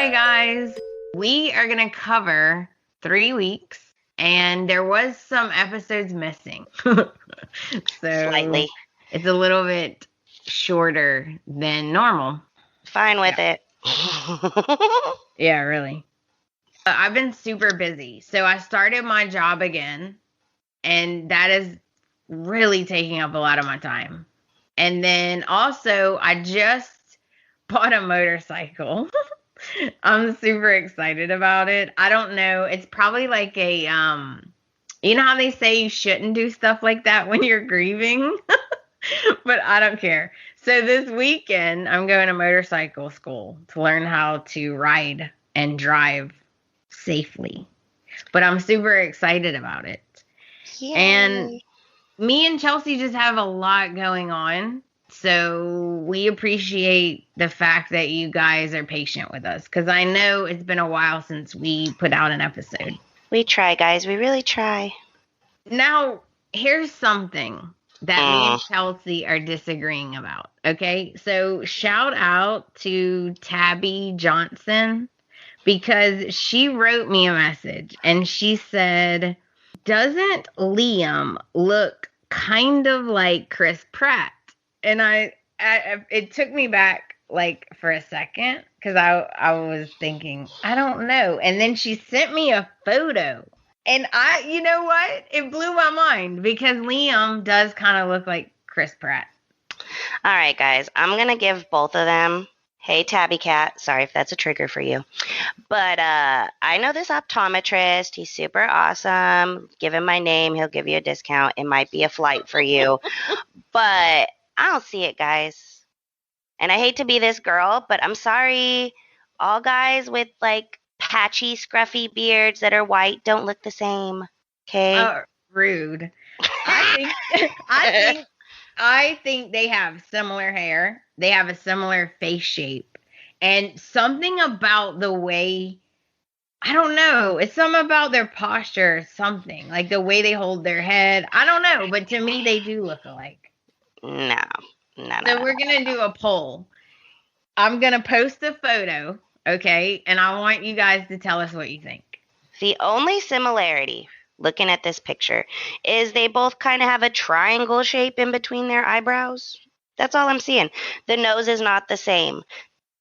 Hi, guys. We are going to cover 3 weeks, and there was some episodes missing. So Slightly. it's a little bit shorter than normal. Fine with it. Yeah, really. I've been super busy. So I started my job again, and that is really taking up a lot of my time. And then also, I just bought a motorcycle. I'm super excited about it. I don't know. It's probably like a you know how they say you shouldn't do stuff like that when you're grieving? But I don't care. So this weekend I'm going to motorcycle school to learn how to ride and drive safely. But I'm super excited about it. Yay. And me and Chelsea just have a lot going on. So we appreciate the fact that you guys are patient with us, because I know it's been a while since we put out an episode. We try, guys. We really try. Now, here's something that me and Chelsea are disagreeing about. Okay, so shout out to Tabby Johnson, because she wrote me a message and she said, doesn't Liam look kind of like Chris Pratt? And I it took me back like for a second, because I was thinking, I don't know. And then she sent me a photo. And you know what? It blew my mind, because Liam does kind of look like Chris Pratt. All right, guys. I'm going to give both of them. Hey, Tabby Cat. Sorry if that's a trigger for you. But I know this optometrist. He's super awesome. Give him my name. He'll give you a discount. It might be a flight for you. But I don't see it, guys. And I hate to be this girl, but I'm sorry. All guys with like patchy, scruffy beards that are white don't look the same. Okay? Rude. I think they have similar hair. They have a similar face shape. And something about the way, I don't know, it's something about their posture, something. Like the way they hold their head. I don't know, but to me, they do look alike. No. So we're going to do a poll. I'm going to post a photo, okay? And I want you guys to tell us what you think. The only similarity, looking at this picture, is they both kind of have a triangle shape in between their eyebrows. That's all I'm seeing. The nose is not the same.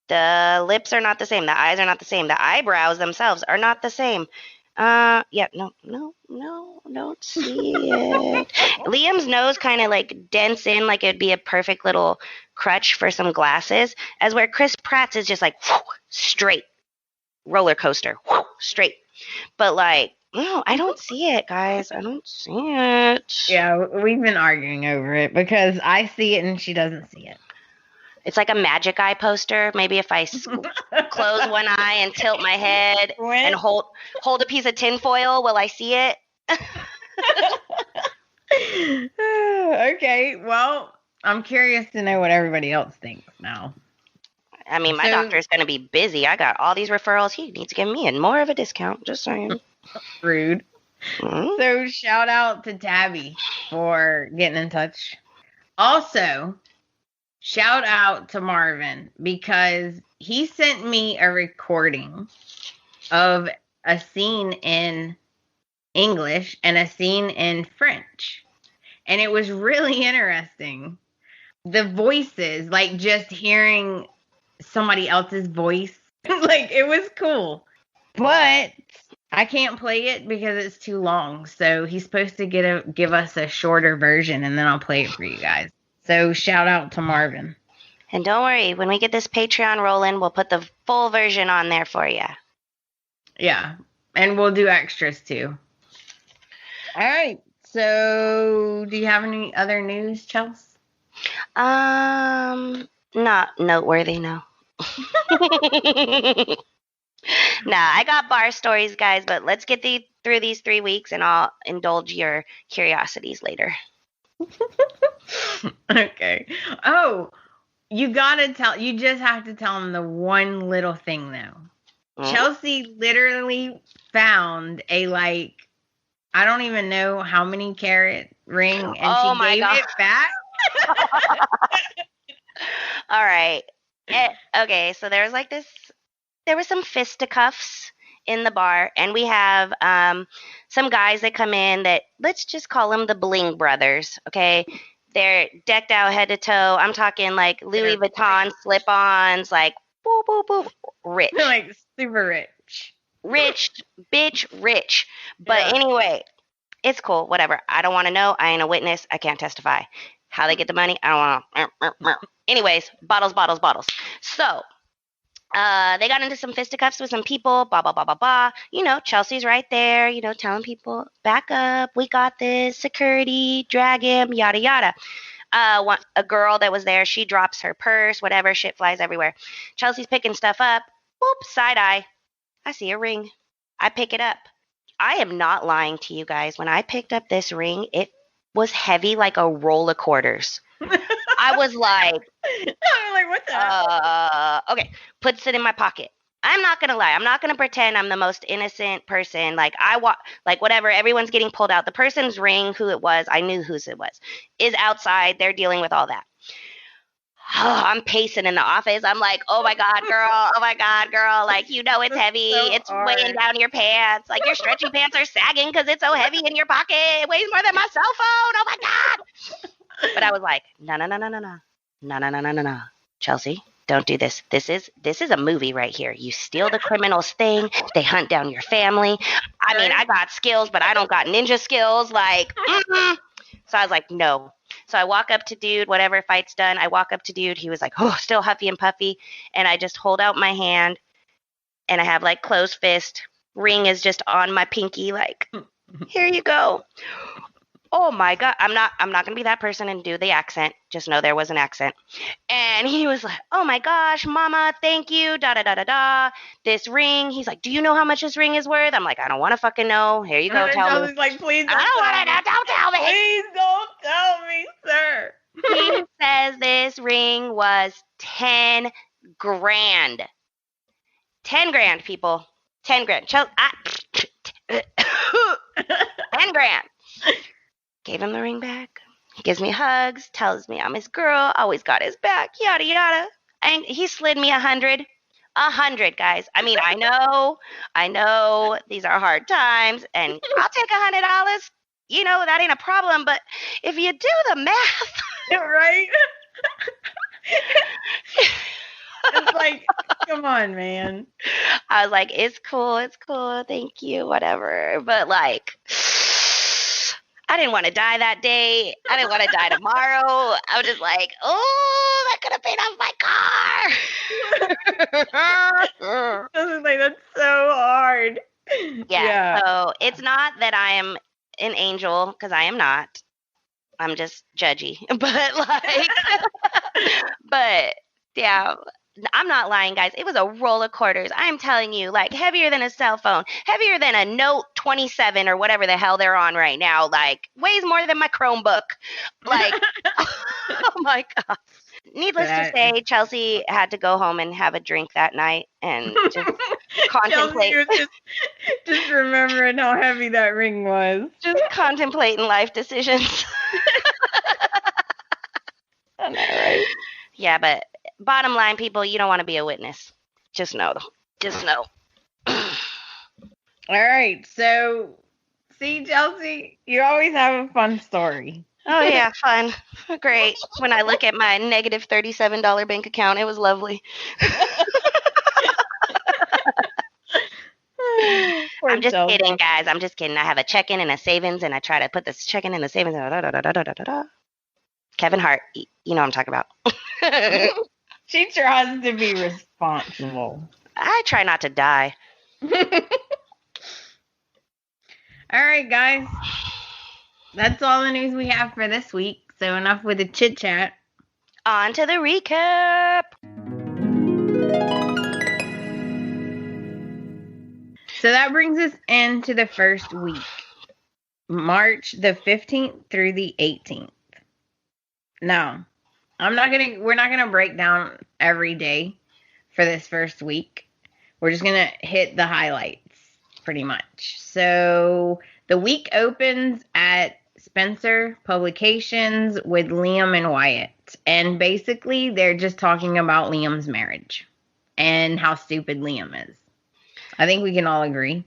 The lips are not the same. The eyes are not the same. The eyebrows themselves are not the same. No, don't see it. Liam's nose kind of like dents in like it'd be a perfect little crutch for some glasses, as where Chris Pratt's is just like straight roller coaster, straight. But like, no, I don't see it, guys. I don't see it. Yeah, we've been arguing over it because I see it and she doesn't see it. It's like a magic eye poster. Maybe if I close one eye and tilt my head and hold a piece of tinfoil, will I see it? Okay, well, I'm curious to know what everybody else thinks now. I mean, my doctor's going to be busy. I got all these referrals. He needs to give me more of a discount. Just saying. Rude. Mm-hmm. So shout out to Tabby for getting in touch. Also, shout out to Marvin, because he sent me a recording of a scene in English and a scene in French. And it was really interesting. The voices, like just hearing somebody else's voice, like it was cool. But I can't play it because it's too long. So he's supposed to give us a shorter version, and then I'll play it for you guys. So shout out to Marvin. And don't worry, when we get this Patreon rolling, we'll put the full version on there for you. Yeah, and we'll do extras too. All right. So do you have any other news, Chelsea? Not noteworthy, no. Nah, I got bar stories, guys, but let's get through these 3 weeks and I'll indulge your curiosities later. Okay. Oh, you just have to tell them the one little thing though. Mm-hmm. Chelsea literally found a I don't even know how many carat ring, and she gave it back. All right. Okay, so there's like this there was some fisticuffs in the bar, and we have some guys that come in that, let's just call them the Bling Brothers, okay? They're decked out head to toe. I'm talking like Louis Vuitton slip-ons, like boop, boop, boop, rich. Like super rich. Rich, bitch, rich. But anyway, it's cool, whatever. I don't want to know. I ain't a witness. I can't testify. How they get the money, I don't want to. Anyways, bottles. So, they got into some fisticuffs with some people, blah, blah, blah, blah, blah. You know, Chelsea's right there, you know, telling people, back up, we got this, security, drag him, yada, yada. A girl that was there, she drops her purse, whatever, shit flies everywhere. Chelsea's picking stuff up, whoop, side eye. I see a ring. I pick it up. I am not lying to you guys. When I picked up this ring, it was heavy like a roll of quarters. I was like, I'm like, what the hell? Okay, puts it in my pocket. I'm not gonna lie. I'm not gonna pretend I'm the most innocent person. Like like whatever. Everyone's getting pulled out. The person's ring, who it was, I knew whose it was, is outside. They're dealing with all that. I'm pacing in the office. I'm like, oh my God, girl. Like, you know, it's heavy. So it's hard. weighing down your pants. Like, your stretchy pants are sagging because it's so heavy in your pocket. It weighs more than my cell phone. Oh my God. But I was like, no. Chelsea, don't do this. This is a movie right here. You steal the criminal's thing. They hunt down your family. I mean, I got skills, but I don't got ninja skills. Like, So I was like, no. So I walk up to dude, whatever, fight's done. I walk up to dude. He was like, oh, still huffy and puffy. And I just hold out my hand, and I have like closed fist. Ring is just on my pinky, like, here you go. Oh my God. I'm not going to be that person and do the accent. Just know there was an accent. And he was like, oh my gosh, mama, thank you. Da, da, da, da, da. This ring. He's like, do you know how much this ring is worth? I'm like, I don't want to fucking know. Here you go. Tell me. Like, please I don't want to know. Don't tell me. Please don't tell me, sir. He says this ring was 10 grand. 10 grand, people. 10 grand. 10 grand. Gave him the ring back. He gives me hugs, tells me I'm his girl, always got his back, yada, yada. And he slid me 100. 100, guys. I mean, I know these are hard times, and I'll take $100. You know, that ain't a problem, but if you do the math. Right? It's like, come on, man. I was like, it's cool, thank you, whatever. But like, I didn't want to die that day. I didn't want to die tomorrow. I was just like, oh, that could have paid off my car. I was like, that's so hard. Yeah. So it's not that I am an angel, because I am not. I'm just judgy. But like, but yeah, I'm not lying, guys. It was a roll of quarters. I'm telling you, like, heavier than a cell phone, heavier than a Note 27 or whatever the hell they're on right now. Like, weighs more than my Chromebook. Like, oh my God. Needless to say, Chelsea had to go home and have a drink that night and just contemplate. Just remembering how heavy that ring was. Just contemplating life decisions. I know, right? Yeah, but bottom line, people, you don't want to be a witness. Just know. Just know. All right. So, see, Chelsea, you always have a fun story. Oh, yeah, fun. Great. When I look at my negative $37 bank account, it was lovely. I'm just kidding, guys. I'm just kidding. I have a check-in and a savings, and I try to put this check-in and the savings. Kevin Hart, you know what I'm talking about. She tries to be responsible. I try not to die. All right, guys. That's all the news we have for this week. So enough with the chit-chat. On to the recap. So that brings us into the first week. March the 15th through the 18th. Now, we're not gonna break down every day for this first week. We're just gonna hit the highlights pretty much. So the week opens at Spencer Publications with Liam and Wyatt. And basically they're just talking about Liam's marriage. and how stupid Liam is. I think we can all agree.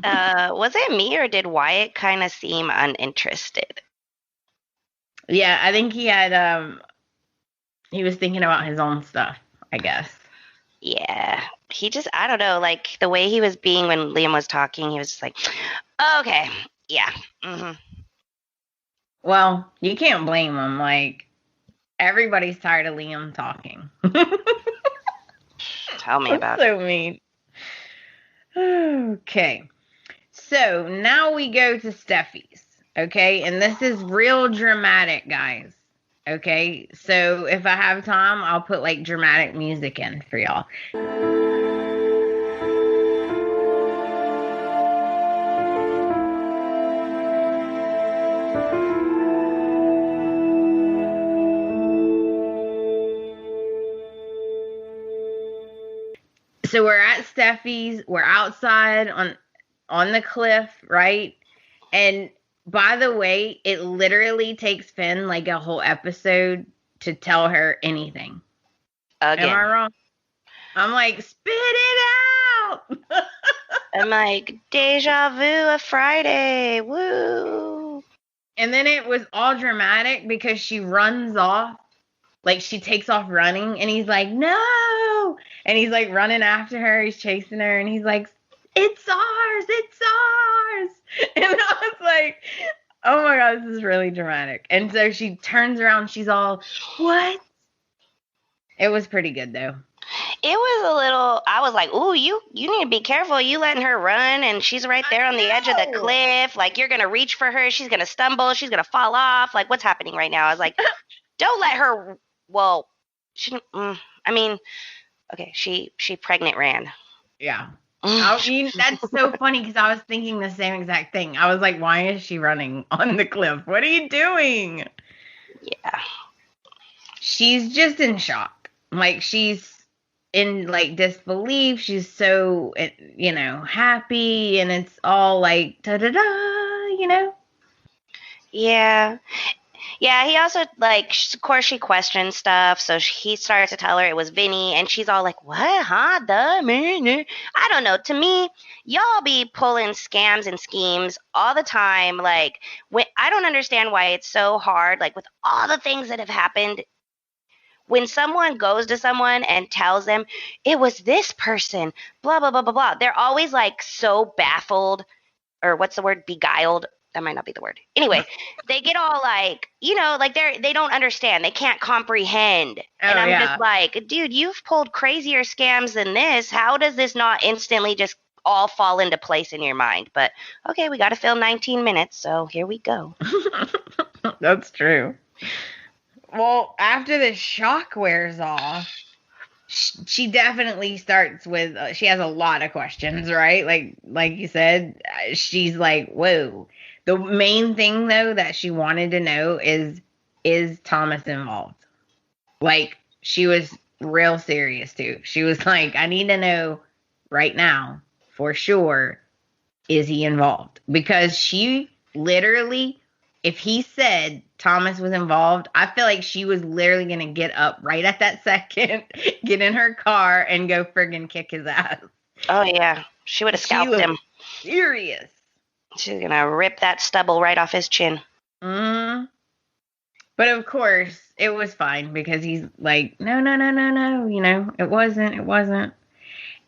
Was it me or did Wyatt kind of seem uninterested? Yeah, I think he was thinking about his own stuff, I guess. Yeah. He just, I don't know, like the way he was being when Liam was talking, he was just like, okay, yeah. Mm-hmm. Well, you can't blame him. Like, everybody's tired of Liam talking. Tell me about so mean. Okay. So now we go to Steffi's. Okay. And this is real dramatic, guys. Okay. So if I have time, I'll put like dramatic music in for y'all. So we're at Steffi's. We're outside on the cliff, right? And by the way, it literally takes Finn like a whole episode to tell her anything. Again. Am I wrong? I'm like, spit it out. I'm like, deja vu of Friday. Woo. And then it was all dramatic because she runs off. Like, she takes off running, and he's like, no. And he's like running after her. He's chasing her, and he's like, it's ours. It's ours. And I was like, oh my God, this is really dramatic. And so she turns around. She's all, what? It was pretty good, though. It was a little, I was like, ooh, you need to be careful. You letting her run, and she's right there on the edge of the cliff. Like, you're going to reach for her. She's going to stumble. She's going to fall off. Like, what's happening right now? I was like, don't let her, well, she, I mean, okay, she pregnant ran. Yeah. That's so funny because I was thinking the same exact thing. I was like, why is she running on the cliff? What are you doing? Yeah. She's just in shock. Like, she's in like disbelief. She's so, happy, and it's all like da-da-da. Yeah. Yeah, he also, like, of course she questions stuff, so he starts to tell her it was Vinny, and she's all like, what, huh, I don't know, to me, y'all be pulling scams and schemes all the time, like, I don't understand why it's so hard, like, with all the things that have happened, when someone goes to someone and tells them, it was this person, blah, blah, blah, blah, blah, they're always, like, so baffled, or what's the word, beguiled? That might not be the word. Anyway, they get all like, like they don't understand. They can't comprehend. And I'm just like, dude, you've pulled crazier scams than this. How does this not instantly just all fall into place in your mind? But okay, we got to fill 19 minutes, so here we go. That's true. Well, after the shock wears off, she definitely starts with, she has a lot of questions, right? Like you said, she's like, whoa. The main thing, though, that she wanted to know is Thomas involved? Like, she was real serious, too. She was like, I need to know right now, for sure, is he involved? Because she literally, if he said Thomas was involved, I feel like she was literally going to get up right at that second, get in her car, and go friggin' kick his ass. Oh, yeah. She would have scalped him. Serious. She's going to rip that stubble right off his chin. But of course, it was fine because he's like, no, it wasn't.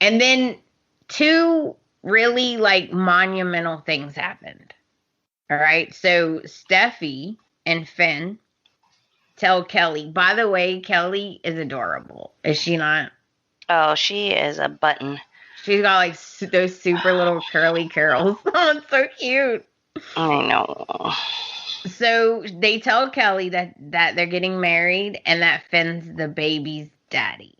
And then 2 really like monumental things happened. All right. So Steffi and Finn tell Kelly, by the way, Kelly is adorable. Is she not? Oh, she is a button. She's got like those super little curly curls. Oh, it's so cute. I know. So they tell Kelly that they're getting married and that Finn's the baby's daddy.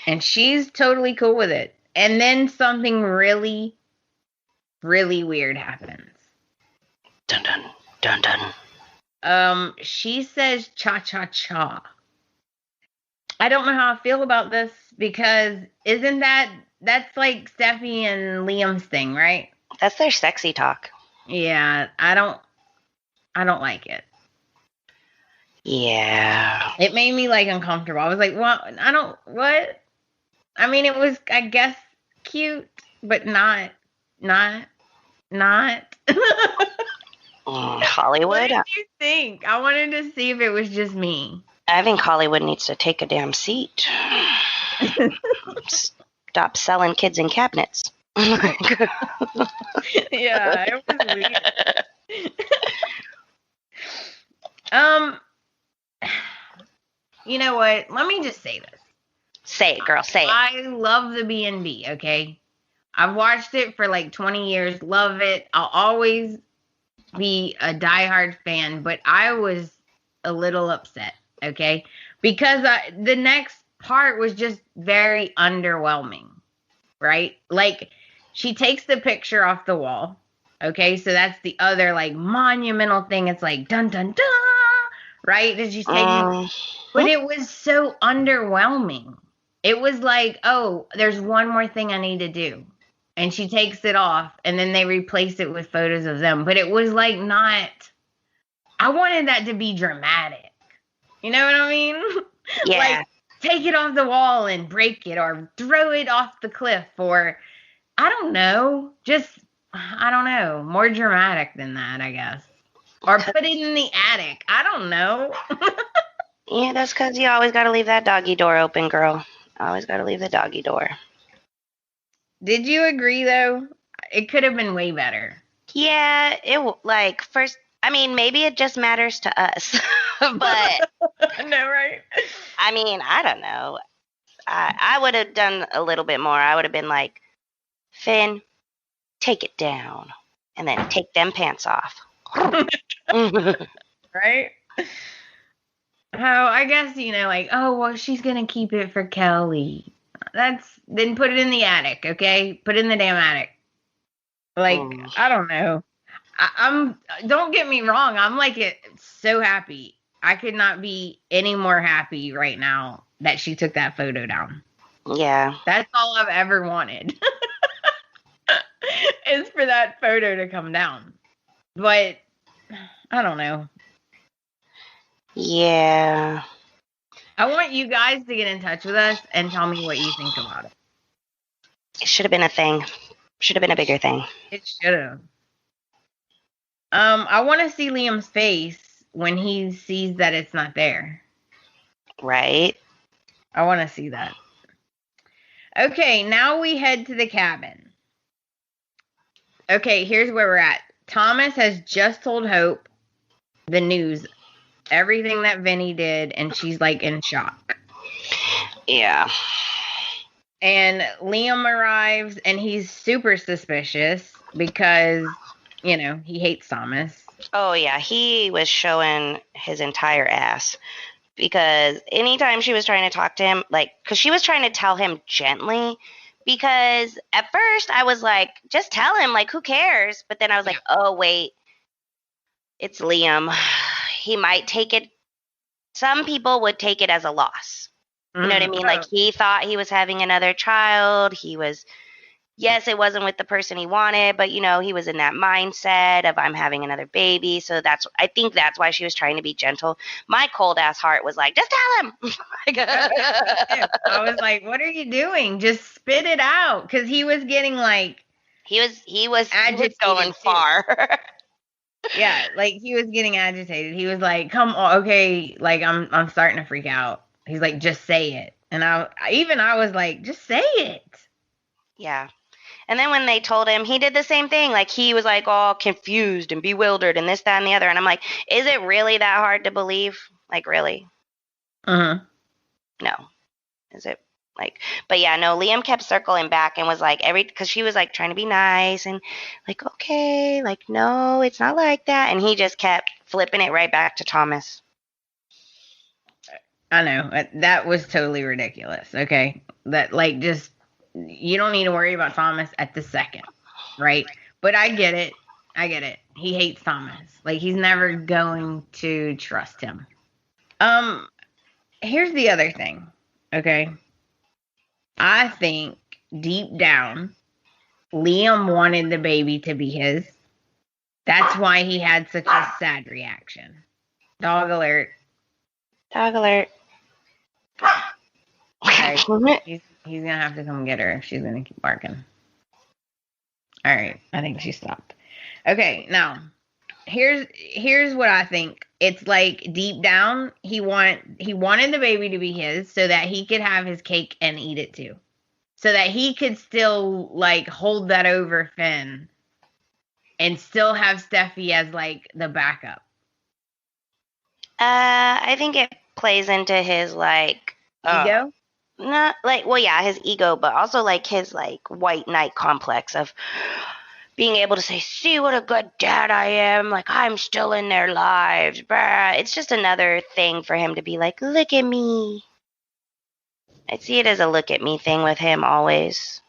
And she's totally cool with it. And then something really, really weird happens. Dun, dun, dun, dun. She says cha-cha-cha. I don't know how I feel about this because isn't that's like Steffi and Liam's thing, right? That's their sexy talk. Yeah, I don't like it. Yeah. It made me like uncomfortable. I was like, what? What? I mean, it was, I guess, cute, but not. What Hollywood? did you think? I wanted to see if it was just me. I think Hollywood needs to take a damn seat. Stop selling kids in cabinets. Yeah, it was weird. You know what? Let me just say this. Say it, girl. Say it. I love the B&B, okay? I've watched it for like 20 years. Love it. I'll always be a diehard fan, but I was a little upset, okay? Because the next part was just very underwhelming, right? Like, she takes the picture off the wall, okay? So that's the other, like, monumental thing. It's like, dun, dun, dun, right? That she's taking. But it was so underwhelming. It was like, oh, there's one more thing I need to do. And she takes it off, and then they replace it with photos of them. But it was like not, I wanted that to be dramatic. You know what I mean? Yeah. Like, take it off the wall and break it, or throw it off the cliff, or, I don't know, just, I don't know, more dramatic than that, I guess. Or put it in the attic. I don't know. Yeah, that's because you always got to leave that doggy door open, girl. Always got to leave the doggy door. Did you agree, though? It could have been way better. Yeah, like first. I mean, maybe it just matters to us, but no, right? I mean, I don't know. I would have done a little bit more. I would have been like, Finn, take it down, and then take them pants off. Right? How, I guess, like, oh, well, she's going to keep it for Kelly. Then put it in the attic, okay? Put it in the damn attic. Like, I don't know. Don't get me wrong. I'm like so happy. I could not be any more happy right now that she took that photo down. Yeah. That's all I've ever wanted. Is for that photo to come down. But I don't know. Yeah. I want you guys to get in touch with us and tell me what you think about it. It should have been a thing. Should have been a bigger thing. It should have. I want to see Liam's face when he sees that it's not there. Right. I want to see that. Okay, now we head to the cabin. Okay, here's where we're at. Thomas has just told Hope the news, everything that Vinny did, and she's like in shock. Yeah. And Liam arrives, and he's super suspicious because, he hates Thomas. Oh, yeah. He was showing his entire ass. Because anytime she was trying to talk to him, because she was trying to tell him gently, because at first I was like, just tell him, who cares? But then I was like, oh, wait, it's Liam. He might take it. Some people would take it as a loss. You know what I mean? Like, he thought he was having another child. Yes, it wasn't with the person he wanted, but, he was in that mindset of I'm having another baby. So I think that's why she was trying to be gentle. My cold ass heart was like, just tell him. I was like, what are you doing? Just spit it out. Because he was getting he was going far. Yeah, he was getting agitated. He was like, come on, okay, I'm starting to freak out. He's like, just say it. And I was like, just say it. Yeah. And then when they told him, he did the same thing. He was all confused and bewildered and this, that, and the other. And I'm like, is it really that hard to believe? Really? Uh-huh. No. Is it? But yeah, no, Liam kept circling back and was because she was trying to be nice and okay, no, it's not like that. And he just kept flipping it right back to Thomas. I know. That was totally ridiculous. Okay. That just, you don't need to worry about Thomas at the second, right? But I get it. He hates Thomas. He's never going to trust him. Here's the other thing, okay? I think deep down, Liam wanted the baby to be his. That's why he had such a sad reaction. Dog alert. Dog alert. Okay. He's going to have to come get her if she's going to keep barking. All right. I think she stopped. Okay. Now, here's what I think. It's like deep down, he wanted the baby to be his so that he could have his cake and eat it too. So that he could still like hold that over Finn and still have Steffi as like the backup. I think it plays into his like Ego? Not like, well, yeah, his ego, but also like his like white knight complex of being able to say, see what a good dad I am, like I'm still in their lives. Bruh. It's just another thing for him to be like, look at me. I see it as a look at me thing with him always.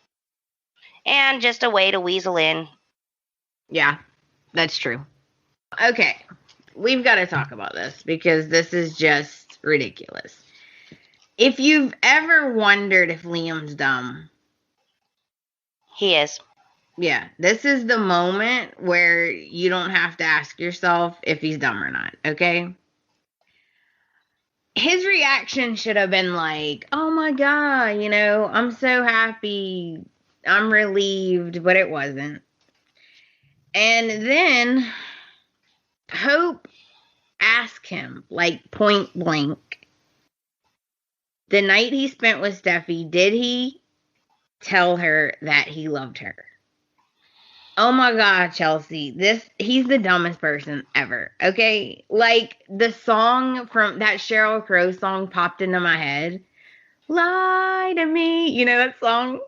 And just a way to weasel in. Yeah, that's true. Okay, we've got to talk about this because this is just ridiculous. If you've ever wondered if Liam's dumb, He is. yeah, this is the moment where you don't have to ask yourself if he's dumb or not, okay? His reaction should have been like, oh my God, I'm so happy, I'm relieved, but it wasn't. And then Hope asked him, like point blank, the night he spent with Steffi, did he tell her that he loved her? Oh my God, Chelsea, he's the dumbest person ever. Okay. Like the song from that Sheryl Crow song popped into my head. Lie to me. You know that song?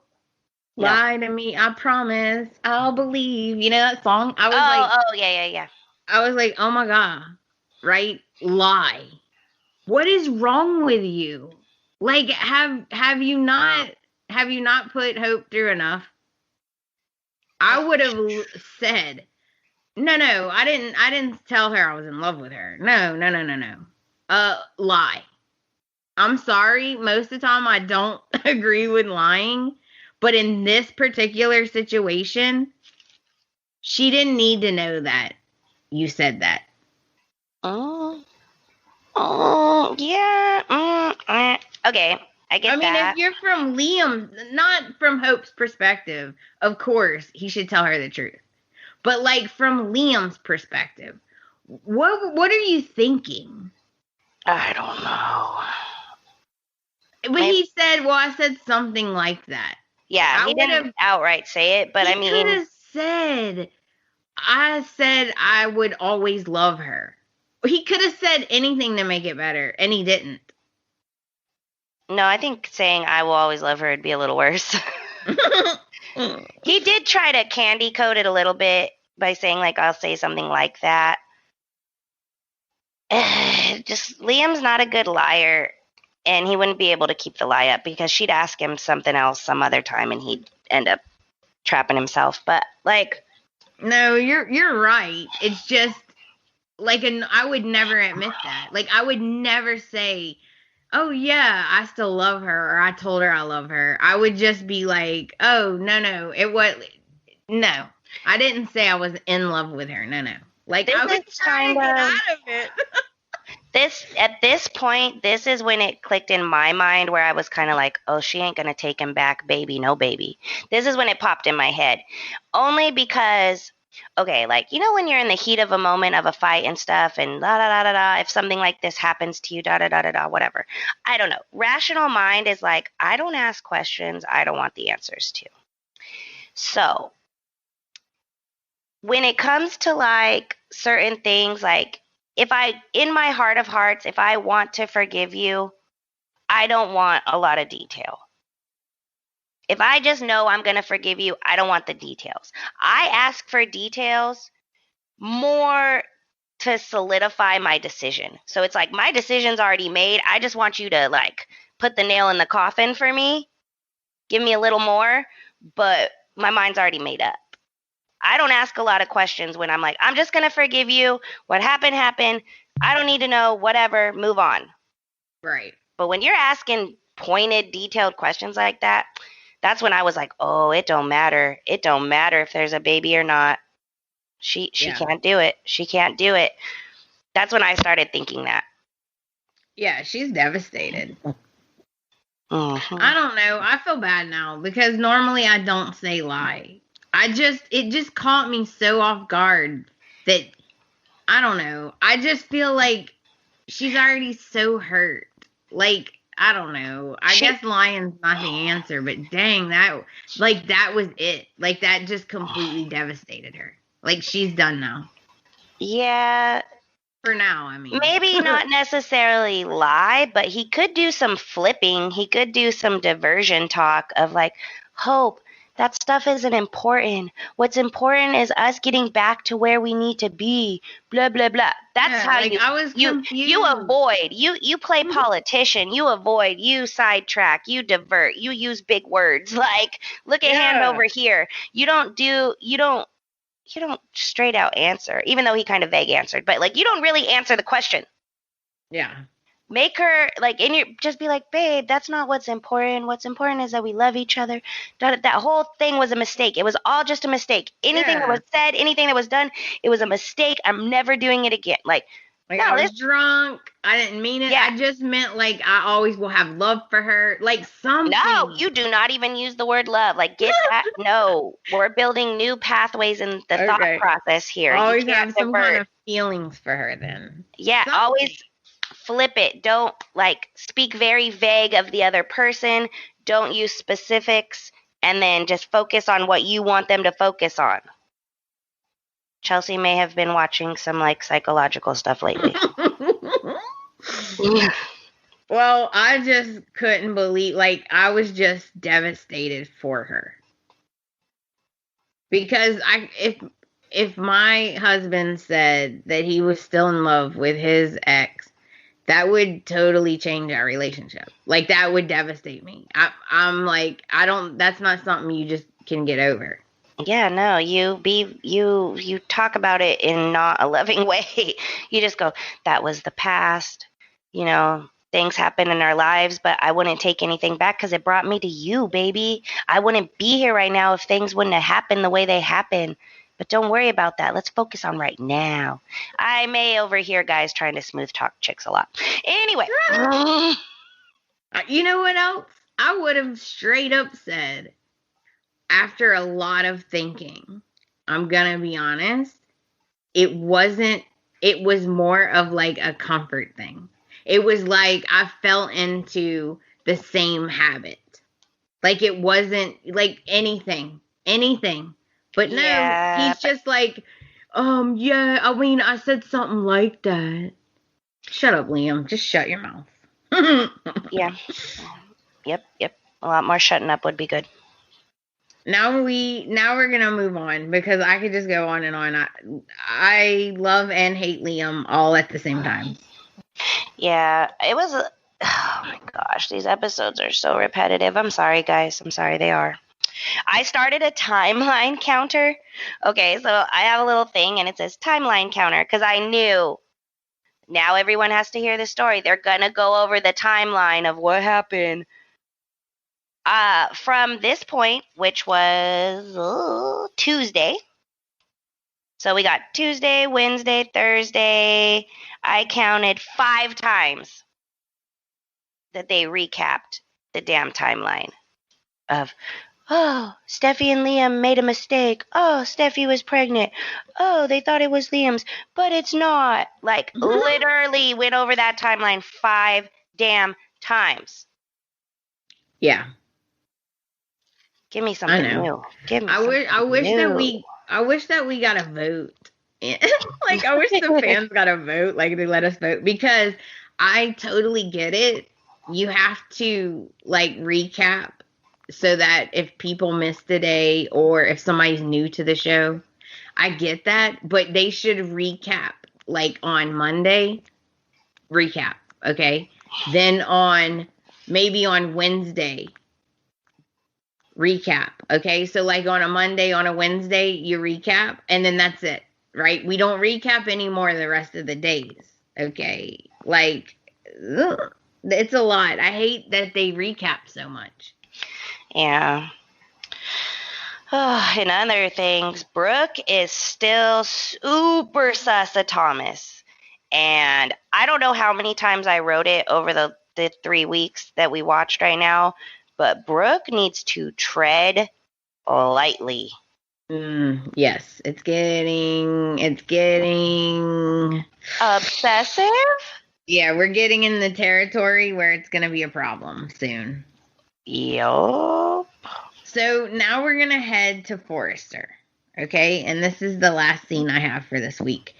No. Lie to me. I promise I'll believe. You know that song? Yeah. I was like, oh my God. Right? Lie. What is wrong with you? Like, have you not put Hope through enough? I would have said, no, I didn't tell her I was in love with her. No. Lie. I'm sorry. Most of the time I don't agree with lying, but in this particular situation, she didn't need to know that you said that. Yeah. Okay. I get that. If you're from Liam, not from Hope's perspective, of course, he should tell her the truth. But like from Liam's perspective, what are you thinking? I don't know. But he said, well, I said something like that. Yeah, he didn't outright say it, but he could have said, I said I would always love her. He could have said anything to make it better, and he didn't. No, I think saying I will always love her would be a little worse. He did try to candy coat it a little bit by saying, like, I'll say something like that. Just, Liam's not a good liar, and he wouldn't be able to keep the lie up because she'd ask him something else some other time, and he'd end up trapping himself. But, like... No, you're right. It's just, like, I would never admit that. Like, I would never say... oh yeah, I still love her, or I told her I love her. I would just be like, oh, no, no. I didn't say I was in love with her. No. Like, I was trying to get out of it. At this point, this is when it clicked in my mind where I was kind of like, oh, she ain't going to take him back, baby, no baby. This is when it popped in my head. Only because... okay, like, when you're in the heat of a moment of a fight and stuff and da-da-da-da-da, if something like this happens to you, da-da-da-da-da, whatever. I don't know. Rational mind is like, I don't ask questions I don't want the answers to. So, when it comes to, like, certain things, like, in my heart of hearts, if I want to forgive you, I don't want a lot of detail. If I just know I'm going to forgive you, I don't want the details. I ask for details more to solidify my decision. So it's like my decision's already made. I just want you to, like, put the nail in the coffin for me. Give me a little more, but my mind's already made up. I don't ask a lot of questions when I'm like, I'm just going to forgive you. What happened, happened. I don't need to know, whatever, move on. Right. But when you're asking pointed, detailed questions like that, that's when I was like, oh, it don't matter. It don't matter if there's a baby or not. She can't do it. She can't do it. That's when I started thinking that. Yeah, she's devastated. Mm-hmm. I don't know. I feel bad now because normally I don't say lie. It just caught me so off guard that I don't know. I just feel like she's already so hurt. Like, I don't know. I guess lying's not the answer, but dang, that was it. Like that just completely devastated her. Like she's done now. Yeah. For now, I mean. Maybe not necessarily lie, but he could do some flipping. He could do some diversion talk of like, Hope, that stuff isn't important. What's important is us getting back to where we need to be. Blah blah blah. That's how like, I was confused. you avoid. You play politician. You avoid. You sidetrack. You divert. You use big words. Like, look at hand over here. You don't straight out answer, even though he kind of vague answered, but like you don't really answer the question. Yeah. Make her like just be like, babe, that's not what's important. What's important is that we love each other. That whole thing was a mistake. It was all just a mistake. Anything that was said, anything that was done, it was a mistake. I'm never doing it again. Like no, I was drunk. I didn't mean it. Yeah. I just meant like I always will have love for her. Like something. No, you do not even use the word love. Like get that. No, we're building new pathways in the thought process here. Always have some kind of feelings for her then. Yeah, always flip it. Don't like speak very vague of the other person. Don't use specifics, and then just focus on what you want them to focus on. Chelsea may have been watching some like psychological stuff lately. Well, I just couldn't believe, like, I was just devastated for her. Because if my husband said that he was still in love with his ex, that would totally change our relationship. Like, that would devastate me. I'm like, that's not something you just can get over. Yeah, no, you talk about it in not a loving way. You just go, that was the past. You know, things happen in our lives, but I wouldn't take anything back because it brought me to you, baby. I wouldn't be here right now if things wouldn't have happened the way they happened. But don't worry about that. Let's focus on right now. I may overhear guys trying to smooth talk chicks a lot. Anyway. You know what else? I would have straight up said, after a lot of thinking, I'm gonna be honest, it was more of like a comfort thing. It was like I fell into the same habit. Like it wasn't like anything. But no, he's just like, yeah, I mean, I said something like that. Shut up, Liam. Just shut your mouth. Yeah. Yep. A lot more shutting up would be good. Now we're gonna move on because I could just go on and on. I love and hate Liam all at the same time. Yeah, it was. Oh my gosh, these episodes are so repetitive. I'm sorry, guys. I'm sorry, they are. I started a timeline counter. Okay, so I have a little thing and it says timeline counter because I knew now everyone has to hear the story. They're gonna go over the timeline of what happened. From this point, which was Tuesday. So we got Tuesday, Wednesday, Thursday. I counted 5 times that they recapped the damn timeline of, oh, Steffi and Liam made a mistake. Oh, Steffi was pregnant. Oh, they thought it was Liam's, but it's not. Like, literally went over that timeline 5 damn times. Yeah. Give me something new. I wish that we got a vote. Like, I wish the fans got a vote. Like, they let us vote. Because I totally get it. You have to, like, recap so that if people missed a day or if somebody's new to the show, I get that. But they should recap, like, on Monday. Recap, okay? Then maybe on Wednesday, recap. Okay, so like on a Monday, on a Wednesday, you recap, and then that's it, right? We don't recap anymore the rest of the days. Okay, like it's a lot. I hate that they recap so much. Yeah. And other things, Brooke is still super sus of Thomas. And I don't know how many times I wrote it over the the 3 weeks that we watched right now, but Brooke needs to tread lightly. Yes, it's getting Obsessive? Yeah, we're getting in the territory where it's going to be a problem soon. Yup. So now we're going to head to Forrester. Okay, and this is the last scene I have for this week.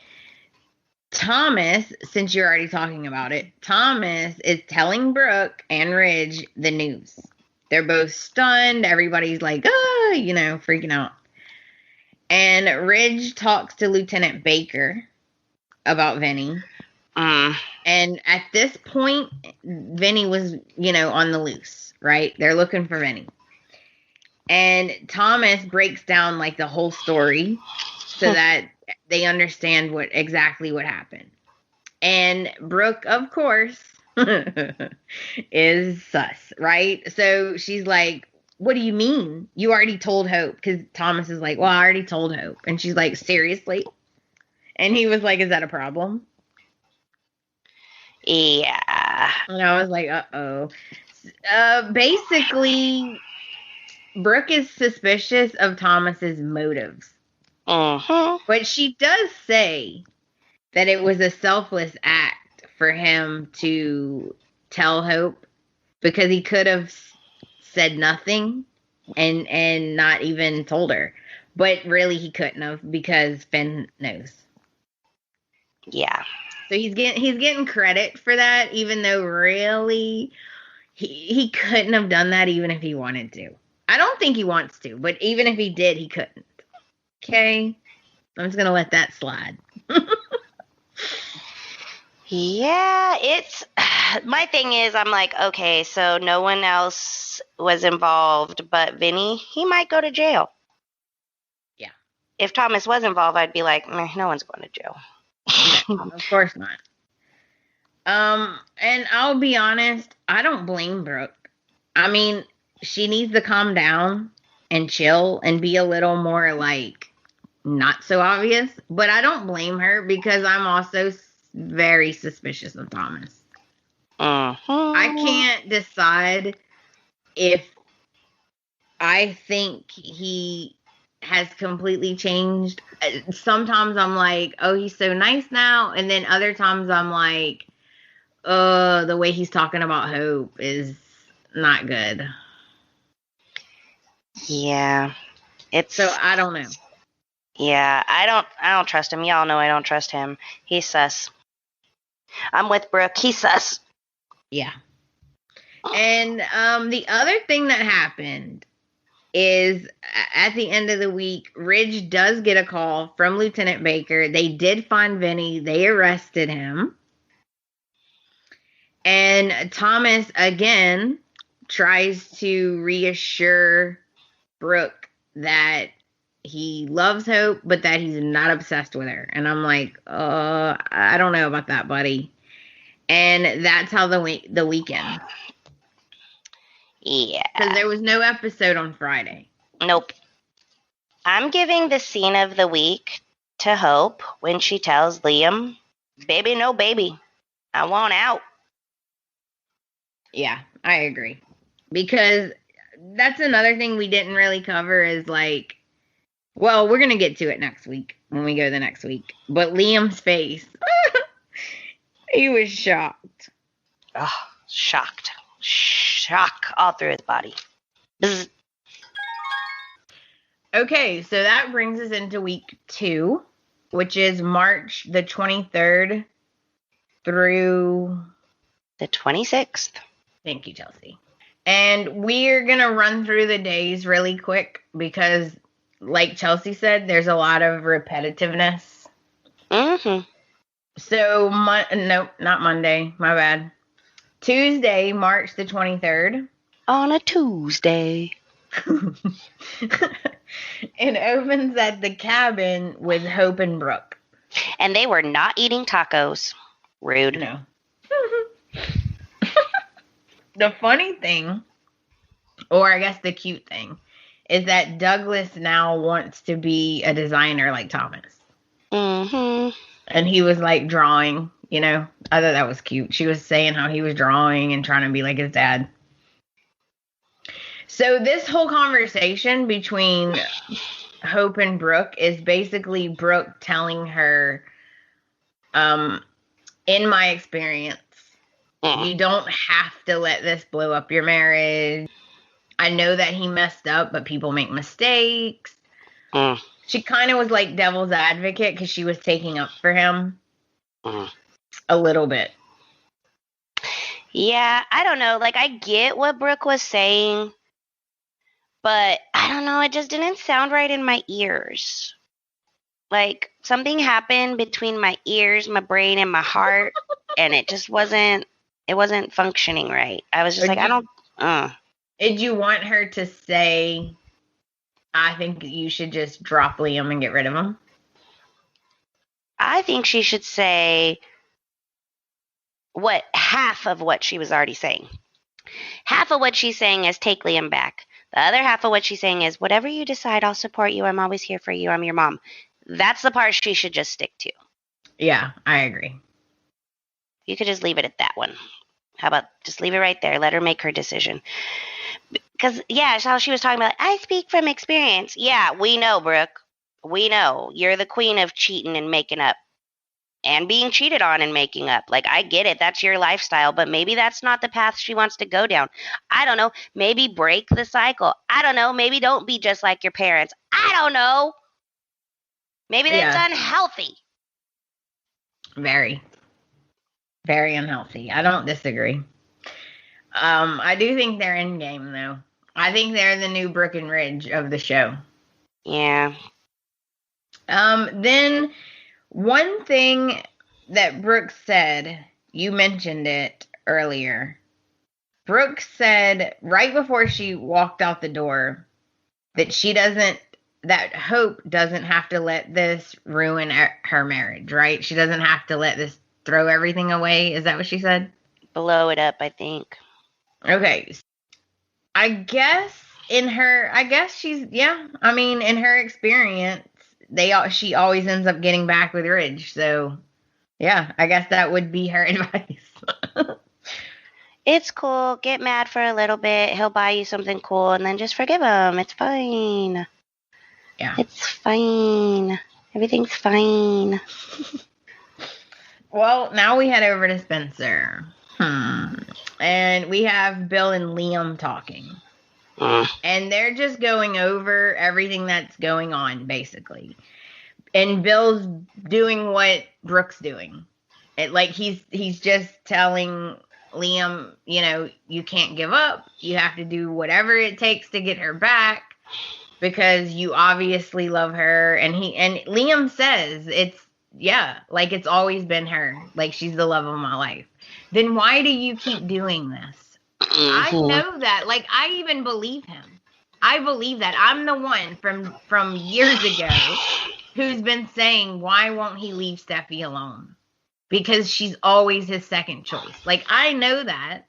Thomas, since you're already talking about it, Thomas is telling Brooke and Ridge the news. They're both stunned. Everybody's like, freaking out. And Ridge talks to Lieutenant Baker about Vinny. And at this point, Vinny was, on the loose, right? They're looking for Vinny. And Thomas breaks down like the whole story so that they understand exactly what happened. And Brooke, of course, is sus, right? So she's like, what do you mean? You already told Hope. Because Thomas is like, well, I already told Hope. And she's like, seriously? And he was like, is that a problem? Yeah. And I was like, uh-oh. Basically, Brooke is suspicious of Thomas's motives. But she does say that it was a selfless act for him to tell Hope, because he could have said nothing and not even told her. But really he couldn't have, because Finn knows. Yeah. So he's getting credit for that, even though really he couldn't have done that even if he wanted to. I don't think he wants to, but even if he did, he couldn't. Okay? I'm just going to let that slide. Yeah, my thing is, I'm like, okay, so no one else was involved but Vinny. He might go to jail. Yeah. If Thomas was involved, I'd be like, no one's going to jail. No, of course not. And I'll be honest, I don't blame Brooke. I mean, she needs to calm down and chill and be a little more like not so obvious, but I don't blame her, because I'm also very suspicious of Thomas. I can't decide if I think he has completely changed. Sometimes I'm like, oh, he's so nice now. And then other times I'm like, the way he's talking about Hope is not good. Yeah. So I don't know. Yeah, I don't trust him. Y'all know I don't trust him. He's sus. I'm with Brooke. He's sus. Yeah. And the other thing that happened is at the end of the week, Ridge does get a call from Lieutenant Baker. They did find Vinny. They arrested him. And Thomas, again, tries to reassure Brooke that he loves Hope, but that he's not obsessed with her. And I'm like, I don't know about that, buddy. And that's how the weekend. Yeah. Because there was no episode on Friday. Nope. I'm giving the scene of the week to Hope when she tells Liam, baby, no baby. I want out. Yeah, I agree. Because that's another thing we didn't really cover is like, well, we're going to get to it next week when we go the next week. But Liam's face, he was shocked. Oh, shocked. Shock all through his body. Bzz. Okay, so that brings us into week 2, which is March the 23rd through The 26th. Thank you, Chelsea. And we're going to run through the days really quick because, like Chelsea said, there's a lot of repetitiveness. So, nope, not Monday. My bad. Tuesday, March the 23rd. On a Tuesday. It opens at the cabin with Hope and Brooke. And they were not eating tacos. Rude. No. The funny thing, or I guess the cute thing, is that Douglas now wants to be a designer like Thomas. And he was like drawing you know? I thought that was cute. She was saying how he was drawing and trying to be like his dad. So this whole conversation between Hope and Brooke is basically Brooke telling her, in my experience, you don't have to let this blow up your marriage. I know that he messed up, but people make mistakes. She kind of was like devil's advocate because she was taking up for him a little bit. Yeah, I don't know. Like, I get what Brooke was saying, but I don't know. It just didn't sound right in my ears. Like, something happened between my ears, my brain, and my heart, and it just wasn't functioning right. I was just Did you want her to say, I think you should just drop Liam and get rid of him? I think she should say half of what she was already saying. Half of what she's saying is take Liam back. The other half of what she's saying is whatever you decide, I'll support you. I'm always here for you. I'm your mom. That's the part she should just stick to. Yeah, I agree. You could just leave it at that one. How about just leave it right there? Let her make her decision. Because, yeah, how she was talking about, I speak from experience. Yeah, we know, Brooke. We know. You're the queen of cheating and making up. And being cheated on and making up. Like, I get it. That's your lifestyle. But maybe that's not the path she wants to go down. I don't know. Maybe break the cycle. I don't know. Maybe don't be just like your parents. I don't know. Maybe that's unhealthy. Very. Very unhealthy. I don't disagree. I do think they're in game, though. I think they're the new Brooke and Ridge of the show. Yeah. Then one thing that Brooke said, you mentioned it earlier. Brooke said right before she walked out the door that Hope doesn't have to let this ruin her marriage, right? She doesn't have to let this throw everything away. Is that what she said? Blow it up, I think. Okay. I guess in her experience, she always ends up getting back with Ridge. So, yeah, I guess that would be her advice. It's cool. Get mad for a little bit. He'll buy you something cool and then just forgive him. It's fine. Yeah. It's fine. Everything's fine. Well, now we head over to Spencer. And we have Bill and Liam talking. And they're just going over everything that's going on, basically. And Bill's doing what Brooke's doing. He's just telling Liam, you can't give up. You have to do whatever it takes to get her back because you obviously love her. And Liam says it's always been her. Like, she's the love of my life. Then why do you keep doing this? I know that. Like, I even believe him. I believe that. I'm the one from years ago who's been saying, why won't he leave Steffi alone? Because she's always his second choice. Like, I know that.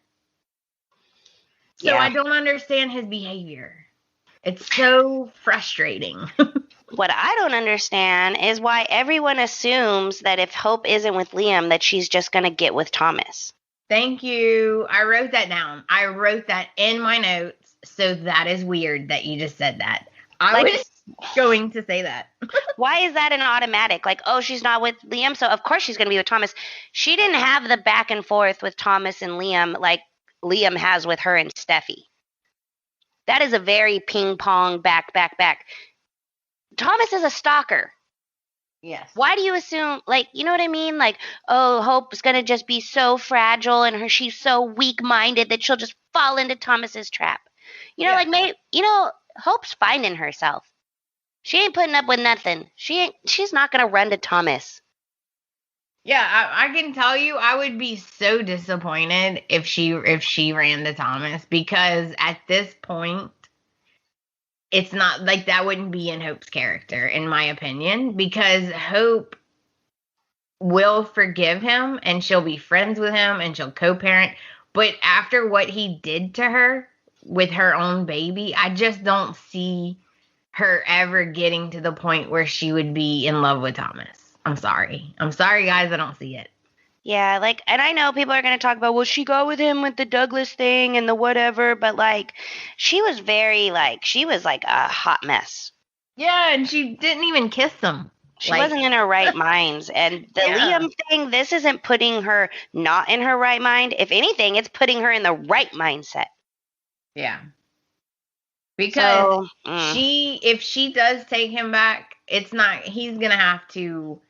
So I don't understand his behavior. It's so frustrating. What I don't understand is why everyone assumes that if Hope isn't with Liam, that she's just going to get with Thomas. Thank you. I wrote that down. I wrote that in my notes. So that is weird that you just said that. I was going to say that. Why is that an automatic? Like, oh, she's not with Liam, so of course she's going to be with Thomas. She didn't have the back and forth with Thomas and Liam like Liam has with her and Steffi. That is a very ping pong back. Thomas is a stalker. Yes. Why do you assume, like, you know what I mean? Like, oh, Hope's going to just be so fragile and she's so weak-minded that she'll just fall into Thomas's trap. Hope's finding herself. She ain't putting up with nothing. She's not going to run to Thomas. Yeah, I can tell you I would be so disappointed if she ran to Thomas, because at this point, it's not like that wouldn't be in Hope's character, in my opinion, because Hope will forgive him and she'll be friends with him and she'll co-parent. But after what he did to her with her own baby, I just don't see her ever getting to the point where she would be in love with Thomas. I'm sorry, guys. I don't see it. Yeah, like, and I know people are going to talk about, well, she got with him with the Douglas thing and the whatever, but, like, she was a hot mess. Yeah, and she didn't even kiss him. She wasn't in her right minds. And the Yeah. Liam thing, this isn't putting her not in her right mind. If anything, it's putting her in the right mindset. Yeah. Because So, if she does take him back, he's going to have to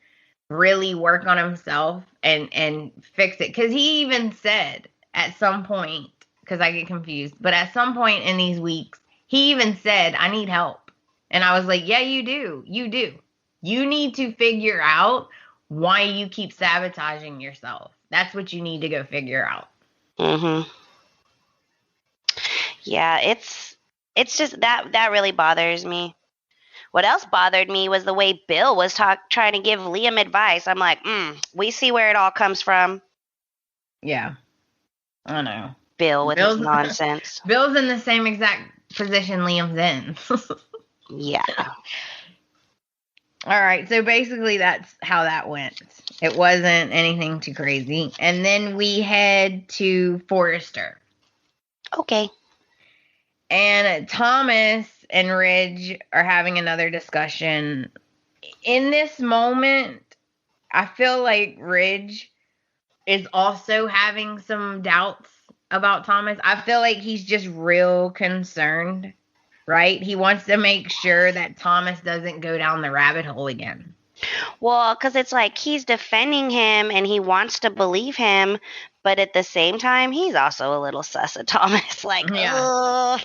really work on himself and fix it. Because he even said at some point, because I get confused, but at some point in these weeks, he even said, I need help. And I was like, yeah, you do. You do. You need to figure out why you keep sabotaging yourself. That's what you need to go figure out. Yeah, it's just that really bothers me. What else bothered me was the way Bill was trying to give Liam advice. I'm like, we see where it all comes from. Yeah, I know. Bill with his nonsense. Bill's in the same exact position Liam's in. Yeah. All right, so basically that's how that went. It wasn't anything too crazy. And then we head to Forrester. Okay. And Thomas and Ridge are having another discussion. In this moment, I feel like Ridge is also having some doubts about Thomas. I feel like he's just real concerned, right? He wants to make sure that Thomas doesn't go down the rabbit hole again. Well, because it's like he's defending him and he wants to believe him, but at the same time, he's also a little sus of Thomas. Like, yeah.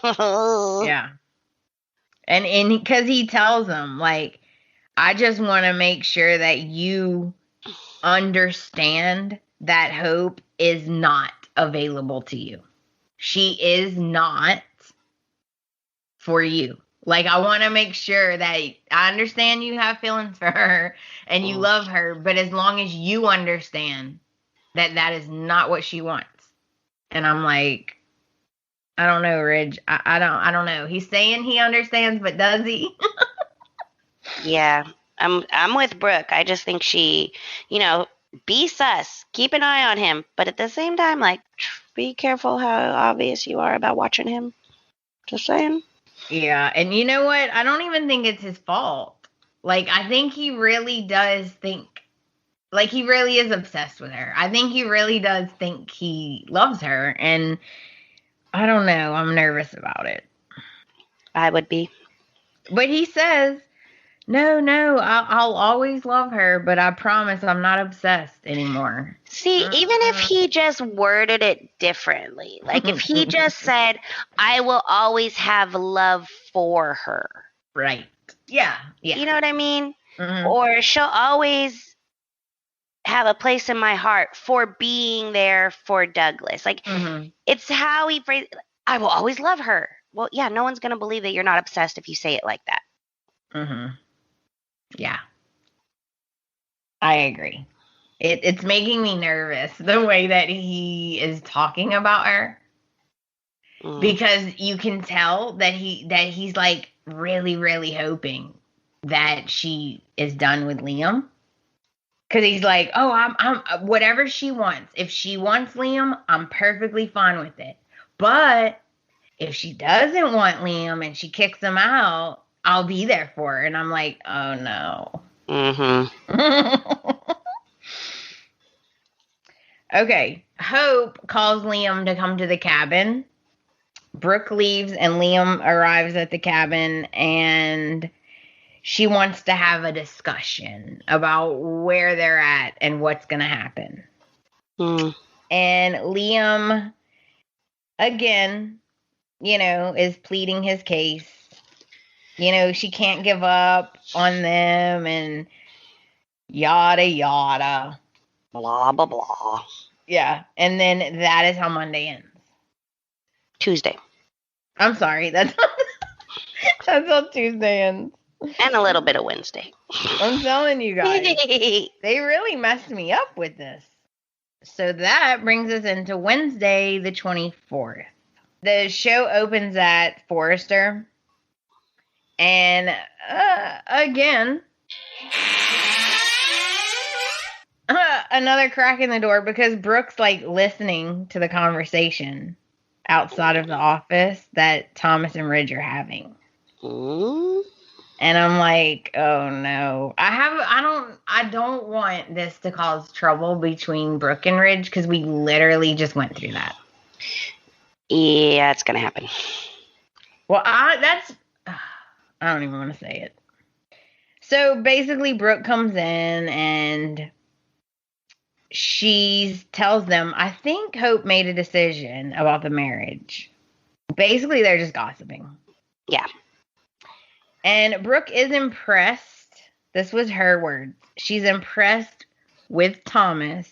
And because he tells him, like, I just want to make sure that you understand that Hope is not available to you. She is not for you. Like, I want to make sure that I understand you have feelings for her and you love her, but as long as you understand that that is not what she wants. And I'm like, I don't know, Ridge. I don't know. He's saying he understands, but does he? Yeah, I'm with Brooke. I just think she, be sus, keep an eye on him, but at the same time, like, be careful how obvious you are about watching him. Just saying. Yeah, and you know what? I don't even think it's his fault. Like, I think he really does think, like, he really is obsessed with her. I think he really does think he loves her, and I don't know. I'm nervous about it. I would be. But he says, no, I'll always love her, but I promise I'm not obsessed anymore. See, even if he just worded it differently, like if he just said, I will always have love for her. Right. Yeah. You know what I mean? Mm-hmm. Or she'll always have a place in my heart for being there for Douglas. Like, it's how he phrased it. I will always love her. Well, yeah, no one's going to believe that you're not obsessed if you say it like that. Yeah. I agree. It's making me nervous, the way that he is talking about her. Because you can tell that he's like really, really hoping that she is done with Liam. Because he's like, oh, I'm whatever she wants. If she wants Liam, I'm perfectly fine with it. But if she doesn't want Liam and she kicks him out, I'll be there for her. And I'm like, oh no. Okay. Hope calls Liam to come to the cabin. Brooke leaves and Liam arrives at the cabin, and she wants to have a discussion about where they're at and what's going to happen. And Liam, again, is pleading his case. She can't give up on them and yada, yada. Blah, blah, blah. Yeah. And then that is how Monday ends. Tuesday. I'm sorry. That's how Tuesday ends. And a little bit of Wednesday. I'm telling you guys. They really messed me up with this. So that brings us into Wednesday, the 24th. The show opens at Forrester. And another crack in the door because Brooke's like listening to the conversation outside of the office that Thomas and Ridge are having. And I'm like, oh no. I don't want this to cause trouble between Brooke and Ridge because we literally just went through that. Yeah, it's gonna happen. Well, I don't even want to say it. So basically Brooke comes in and she tells them, I think Hope made a decision about the marriage. Basically, they're just gossiping. Yeah. And Brooke is impressed. This was her words. She's impressed with Thomas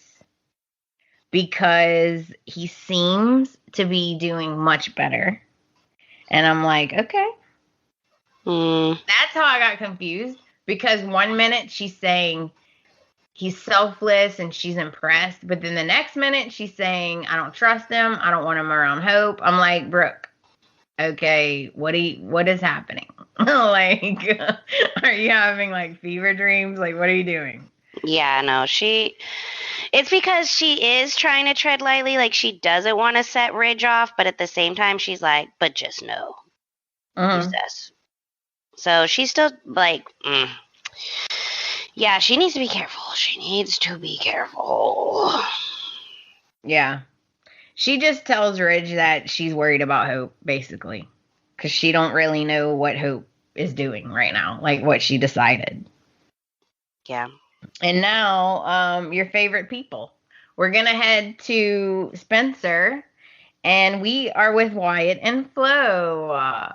because he seems to be doing much better. And I'm like, okay. That's how I got confused. Because 1 minute she's saying he's selfless and she's impressed. But then the next minute she's saying, I don't trust him. I don't want him around Hope. I'm like, Brooke, okay, what is happening? Like, are you having like fever dreams? Like, what are you doing? Yeah, no, it's because she is trying to tread lightly. Like, she doesn't want to set Ridge off, but at the same time, she's like, but just know. He says. So she's still like, yeah, she needs to be careful. She needs to be careful. Yeah. She just tells Ridge that she's worried about Hope, basically. Because she don't really know what Hope is doing right now. Like, what she decided. Yeah. And now, your favorite people. We're going to head to Spencer. And we are with Wyatt and Flo.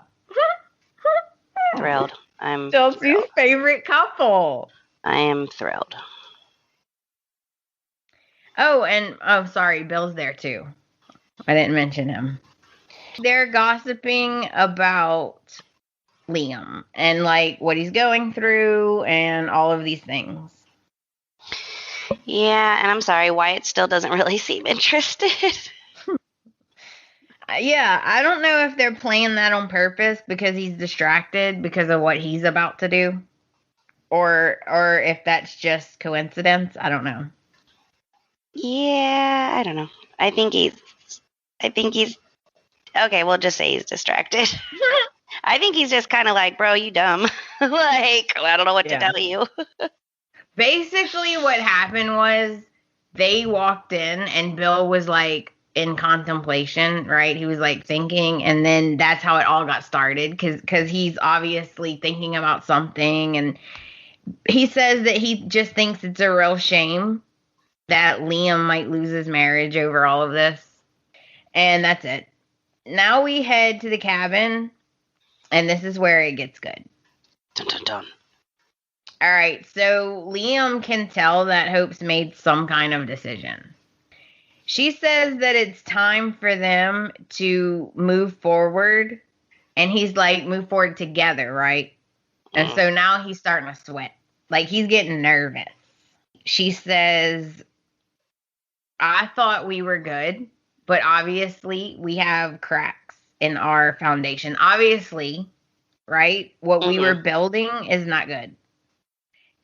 Thrilled. I'm Chelsea's thrilled. favorite couple. I am thrilled. Oh, sorry, Bill's there too. I didn't mention him. They're gossiping about Liam and like what he's going through and all of these things. Yeah, and I'm sorry, Wyatt still doesn't really seem interested. Yeah, I don't know if they're playing that on purpose because he's distracted because of what he's about to do. Or if that's just coincidence. I don't know. Yeah, I don't know. I think he's okay, we'll just say he's distracted. I think he's just kind of like, bro, you dumb. Like, I don't know what to tell you. Basically, what happened was they walked in and Bill was like in contemplation, right? He was like thinking, and then that's how it all got started because he's obviously thinking about something, and he says that he just thinks it's a real shame that Liam might lose his marriage over all of this. And that's it. Now we head to the cabin, and this is where it gets good. Dun, dun, dun. All right, so Liam can tell that Hope's made some kind of decision. She says that it's time for them to move forward, and he's like, move forward together, right? And so now he's starting to sweat. Like, he's getting nervous. She says, I thought we were good, but obviously we have cracks in our foundation. Obviously, right? What we were building is not good.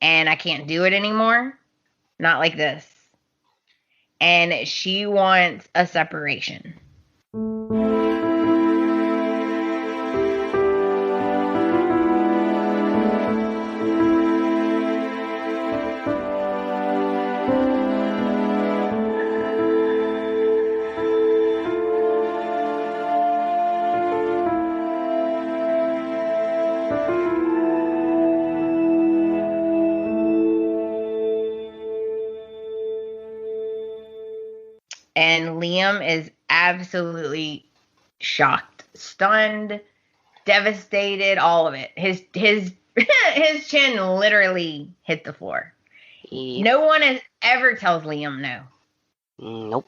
And I can't do it anymore. Not like this. And she wants a separation. And Liam is absolutely shocked, stunned, devastated, all of it. His his chin literally hit the floor. Yep. No one has ever tells Liam no. Nope.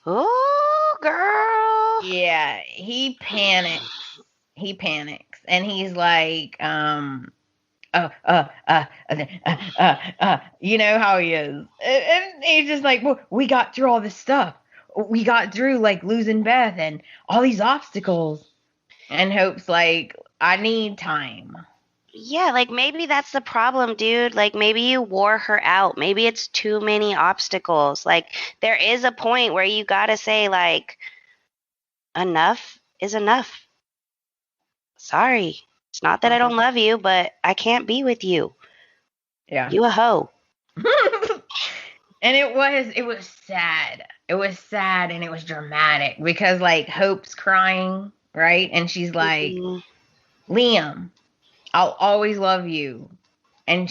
Oh, girl. Yeah, he panics. And he's like, you know how he is. And he's just like, well, we got through all this stuff. We got through like losing Beth and all these obstacles. And Hope's like, I need time. Yeah, like maybe that's the problem, dude. Like maybe you wore her out. Maybe it's too many obstacles. Like there is a point where you gotta say like enough is enough. Sorry. It's not that I don't love you, but I can't be with you. Yeah. You a hoe. And it was sad. It was sad and it was dramatic because like Hope's crying, right? And she's like, Mhm. Liam, I'll always love you. And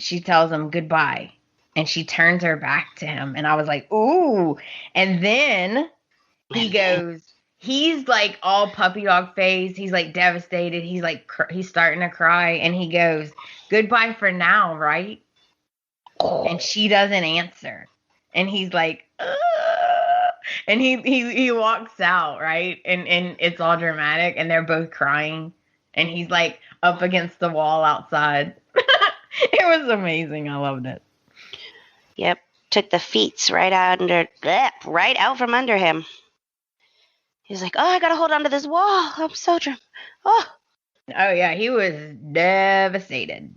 she tells him goodbye. And she turns her back to him. And I was like, ooh. And then he goes, he's like all puppy dog face. He's like devastated. He's like, he's starting to cry. And he goes, goodbye for now, right? And she doesn't answer. And he's like, ugh. And he walks out, right? And it's all dramatic. And they're both crying. And he's like up against the wall outside. It was amazing. I loved it. Yep. Took the feet right out from under him. He's like, oh, I gotta hold on to this wall. I'm so oh. Oh yeah, he was devastated.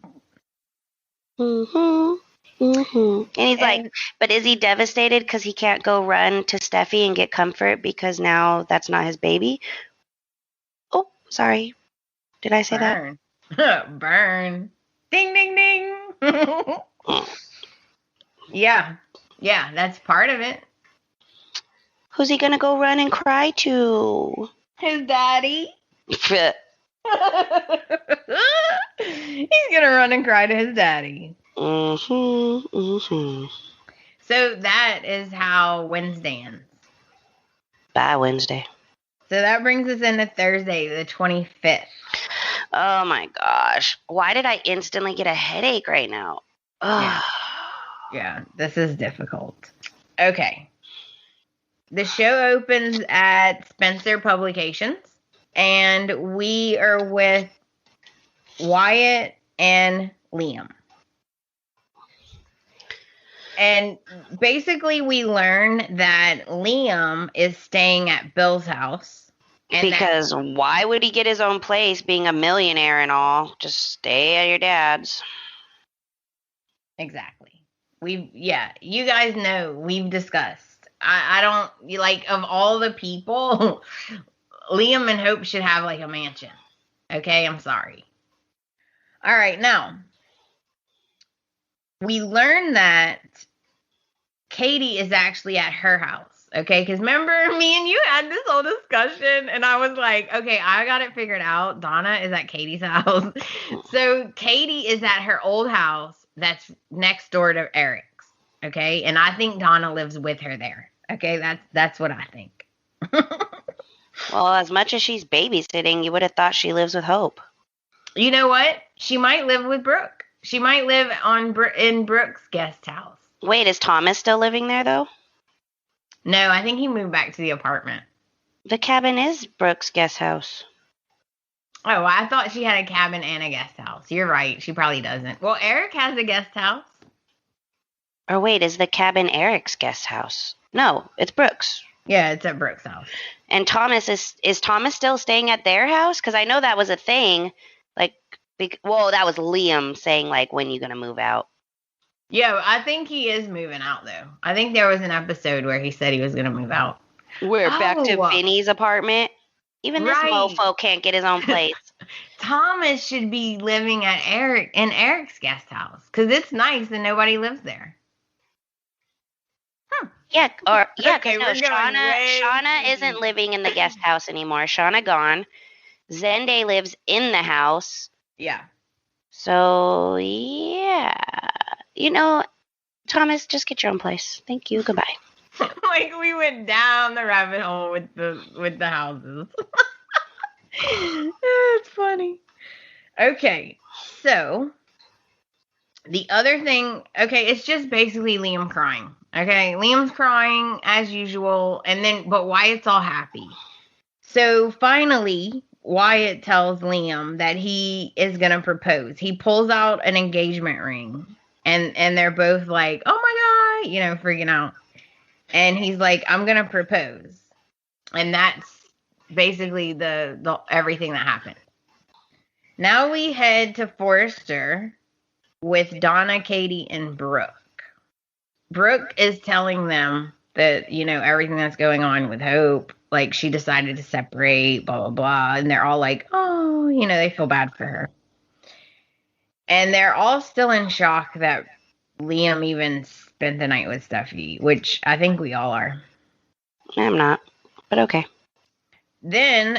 And he's like, but is he devastated because he can't go run to Steffi and get comfort because now that's not his baby? Oh, sorry. Did I say Burn. Burn. Ding, ding, ding. Yeah. Yeah, that's part of it. Who's he gonna go run and cry to? His daddy. He's gonna run and cry to his daddy. So that is how Wednesday ends. Bye, Wednesday. So that brings us into Thursday, the 25th. Oh my gosh. Why did I instantly get a headache right now? Yeah, this is difficult. Okay. The show opens at Spencer Publications, and we are with Wyatt and Liam. And basically, we learn that Liam is staying at Bill's house. Because why would he get his own place being a millionaire and all? Just stay at your dad's. Exactly. You guys know, we've discussed. I don't, like, of all the people, Liam and Hope should have, like, a mansion. Okay, I'm sorry. All right, now, we learned that Katie is actually at her house, okay? Because remember, me and you had this whole discussion, and I was like, okay, I got it figured out. Donna is at Katie's house. So Katie is at her old house that's next door to Eric's, okay? And I think Donna lives with her there, okay? That's what I think. Well, as much as she's babysitting, you would have thought she lives with Hope. You know what? She might live with Brooke. She might live in Brooke's guest house. Wait, is Thomas still living there, though? No, I think he moved back to the apartment. The cabin is Brooke's guest house. Oh, I thought she had a cabin and a guest house. You're right. She probably doesn't. Well, Eric has a guest house. Or wait, is the cabin Eric's guest house? No, it's Brooke's. Yeah, it's at Brooke's house. And Thomas, is Thomas still staying at their house? Because I know that was a thing. Like, well, that was Liam saying, like, when you going to move out? Yeah, I think he is moving out, though. I think there was an episode where he said he was going to move out. We're back to Vinny's apartment. Even this mofo can't get his own place. Thomas should be living at Eric's guest house because it's nice and nobody lives there. Yeah, because Shauna isn't living in the guest house anymore. Shauna gone. Zende lives in the house. Yeah. So yeah, Thomas, just get your own place. Thank you. Goodbye. Like we went down the rabbit hole with the houses. It's funny. Okay, so the other thing, it's just basically Liam crying. Okay, Liam's crying as usual, but Wyatt's all happy. So finally, Wyatt tells Liam that he is gonna propose. He pulls out an engagement ring, and they're both like, "Oh my god," freaking out. And he's like, "I'm gonna propose," and that's basically the everything that happened. Now we head to Forrester with Donna, Katie, and Brooke. Brooke is telling them that, everything that's going on with Hope, like she decided to separate, blah, blah, blah. And they're all like, oh, they feel bad for her. And they're all still in shock that Liam even spent the night with Steffi, which I think we all are. I'm not, but okay. Then,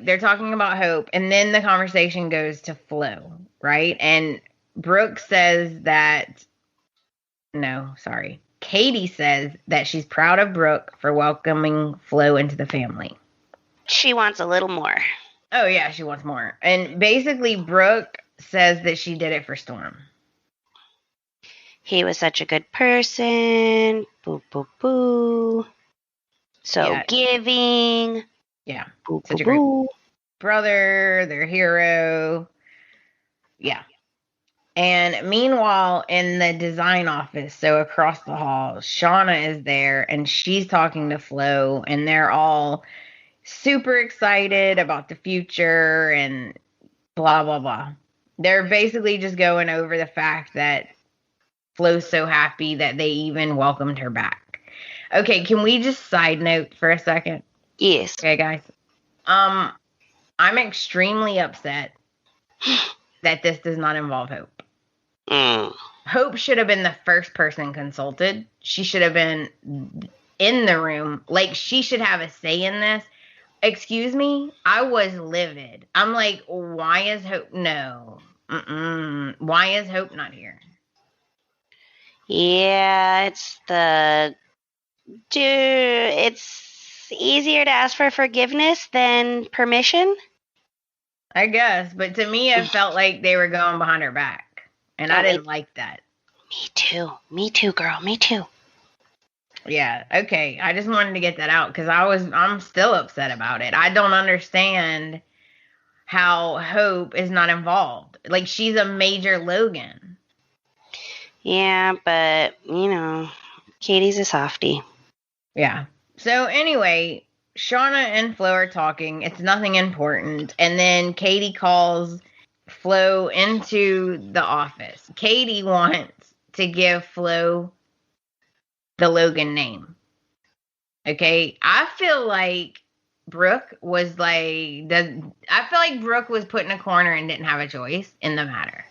they're talking about Hope, and then the conversation goes to Flo, right? And Brooke says that, no, sorry. Katie says that she's proud of Brooke for welcoming Flo into the family. She wants a little more. Oh, yeah, she wants more. And basically, Brooke says that she did it for Storm. He was such a good person. Boo, boo, boo. So Yeah. giving. Yeah. Boo, Such boo, a great boo. brother, their hero. Yeah. And meanwhile, in the design office, so across the hall, Shauna is there and she's talking to Flo, and they're all super excited about the future and blah, blah, blah. They're basically just going over the fact that Flo's so happy that they even welcomed her back. Okay, can we just side note for a second? Yes. Okay, guys. I'm extremely upset that this does not involve Hope. Hope should have been the first person consulted. She should have been in the room. Like, she should have a say in this. Excuse me? I was livid. I'm like, why is Hope? No. Why is Hope not here? Yeah, it's easier to ask for forgiveness than permission. I guess. But to me, it felt like they were going behind her back. And I didn't like that. Me too. Me too, girl. Me too. Yeah, okay. I just wanted to get that out because I'm still upset about it. I don't understand how Hope is not involved. Like, she's a major Logan. Yeah, but, Katie's a softie. Yeah. So anyway, Shauna and Flo are talking. It's nothing important. And then Katie calls Flo into the office. Katie wants to give Flo the Logan name. Okay? I feel like Brooke was I feel like Brooke was put in a corner and didn't have a choice in the matter.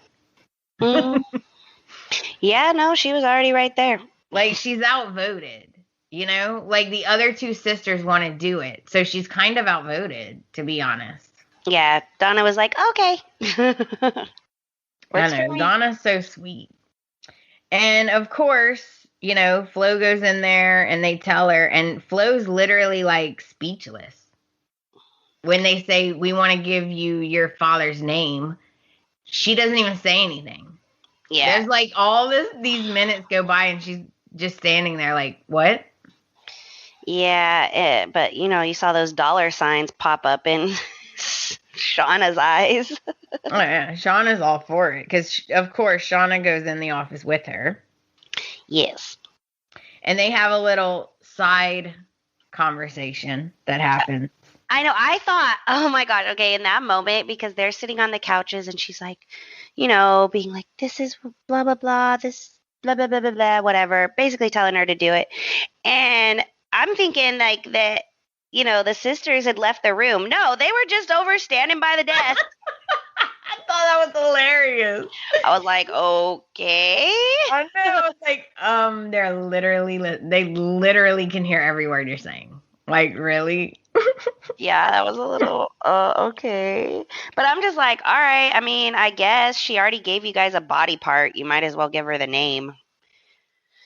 Yeah, no, she was already right there. Like, she's outvoted, Like, the other two sisters want to do it. So she's kind of outvoted, to be honest. Yeah, Donna was like, okay. I know, Donna's so sweet. And, of course, Flo goes in there and they tell her, and Flo's literally, like, speechless. When they say, we want to give you your father's name, she doesn't even say anything. Yeah. There's, like, all these minutes go by and she's just standing there like, what? Yeah, but, you saw those dollar signs pop up in Shauna's eyes. Oh, yeah, Shauna's all for it because, of course, Shauna goes in the office with her. Yes. And they have a little side conversation that happens. I know. I thought, oh my God, okay, in that moment, because they're sitting on the couches and she's like, being like, this is blah, blah, blah, this blah, blah, blah, blah, blah, whatever, basically telling her to do it. And I'm thinking like that, the sisters had left the room. No, they were just over standing by the desk. I thought that was hilarious. I was like, okay. I know. Like, they literally can hear every word you're saying. Like, really? Yeah, that was a little, okay. But I'm just like, all right, I mean, I guess she already gave you guys a body part. You might as well give her the name.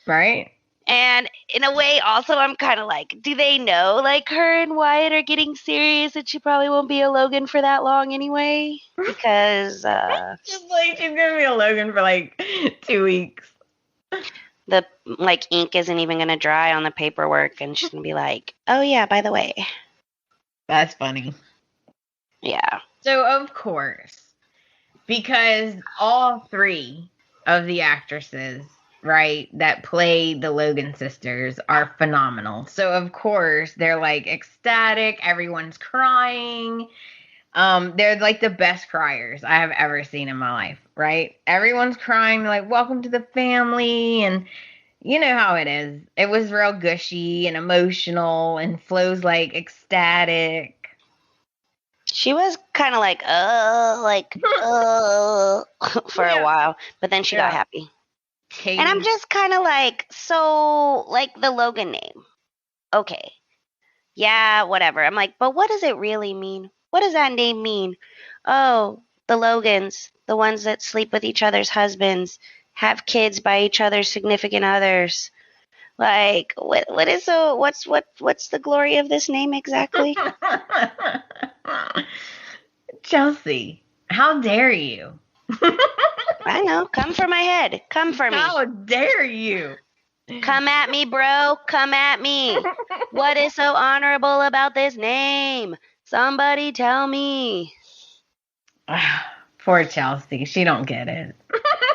Right? And in a way, also, I'm kind of like, do they know, like, her and Wyatt are getting serious and she probably won't be a Logan for that long anyway? Because, just like, she's going to be a Logan for, like, 2 weeks. The, like, ink isn't even going to dry on the paperwork and she's going to be like, oh, yeah, by the way. That's funny. Yeah. So, of course, because all three of the actresses, right, that play the Logan sisters are phenomenal. So, of course, they're, like, ecstatic. Everyone's crying. They're like the best criers I have ever seen in my life, right? Everyone's crying like welcome to the family, and you know how it is. It was real gushy and emotional and Flo's like ecstatic. She was kind of like, for a while, but then she got happy. And I'm just kind of like, so, like the Logan name. Okay. Yeah, whatever. I'm like, but what does it really mean? What does that name mean? Oh, the Logans, the ones that sleep with each other's husbands, have kids by each other's significant others. Like, what's the glory of this name exactly? Chelsea, how dare you? I know. Come for my head. Come for me. How dare you? Come at me, bro. Come at me. What is so honorable about this name? Somebody tell me. Poor Chelsea. She don't get it.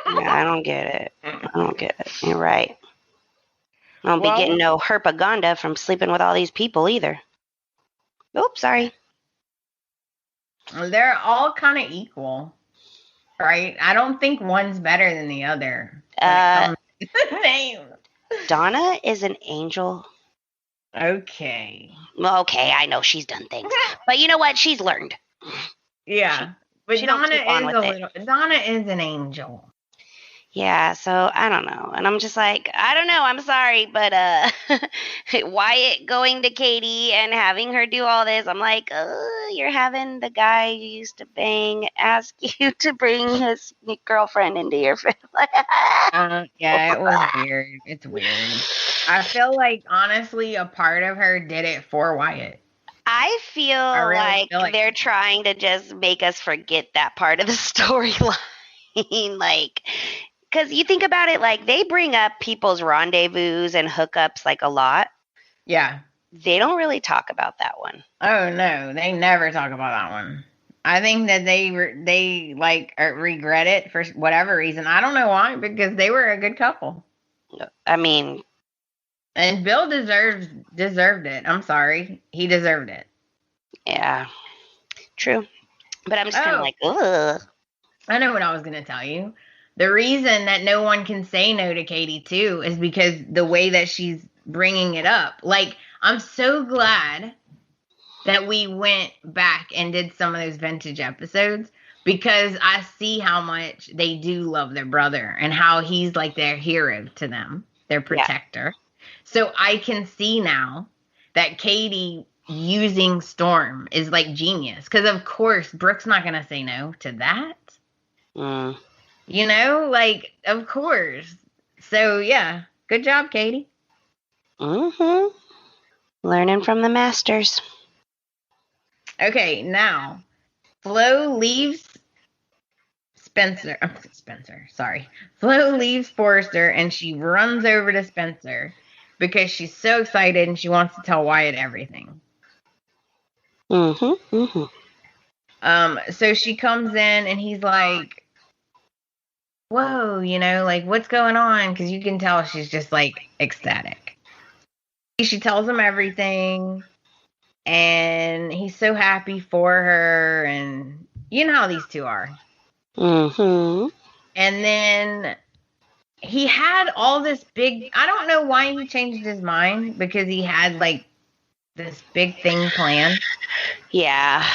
Yeah, I don't get it. I don't get it. You're right. I don't be getting no herpaganda from sleeping with all these people either. Oops, sorry. They're all kind of equal, right? I don't think one's better than the other. Name. Donna is an angel. Okay. Okay, I know she's done things, but you know what? She's learned. Yeah, but Donna is an angel. Yeah, so I don't know. And I'm just like, I don't know. I'm sorry, but Wyatt going to Katie and having her do all this, I'm like, you're having the guy you used to bang ask you to bring his girlfriend into your family. Yeah, it was weird. It's weird. I feel like, honestly, a part of her did it for Wyatt. I feel like they're trying to just make us forget that part of the storyline. Like, because you think about it, like, they bring up people's rendezvous and hookups, like, a lot. Yeah. They don't really talk about that one. Oh, no. They never talk about that one. I think that they regret it for whatever reason. I don't know why, because they were a good couple. I mean... And Bill deserved it. I'm sorry. He deserved it. Yeah. True. But I'm just kind of like, ugh. I know what I was going to tell you. The reason that no one can say no to Katie, too, is because the way that she's bringing it up. Like, I'm so glad that we went back and did some of those vintage episodes, because I see how much they do love their brother and how he's like their hero to them, their protector. Yeah. So I can see now that Katie using Storm is like genius, because of course Brooke's not going to say no to that. You know, like, of course. So, yeah. Good job, Katie. Mm-hmm. Learning from the masters. Okay, now, Flo leaves Spencer. Flo leaves Forrester, and she runs over to Spencer because she's so excited and she wants to tell Wyatt everything. Mm-hmm. Mm-hmm. So she comes in, and he's like, whoa, you know, like, what's going on? Because you can tell she's just, like, ecstatic. She tells him everything, and he's so happy for her, and you know how these two are. Mm-hmm. And then he had all this big... I don't know why he changed his mind, because he had, like, this big thing planned. Yeah.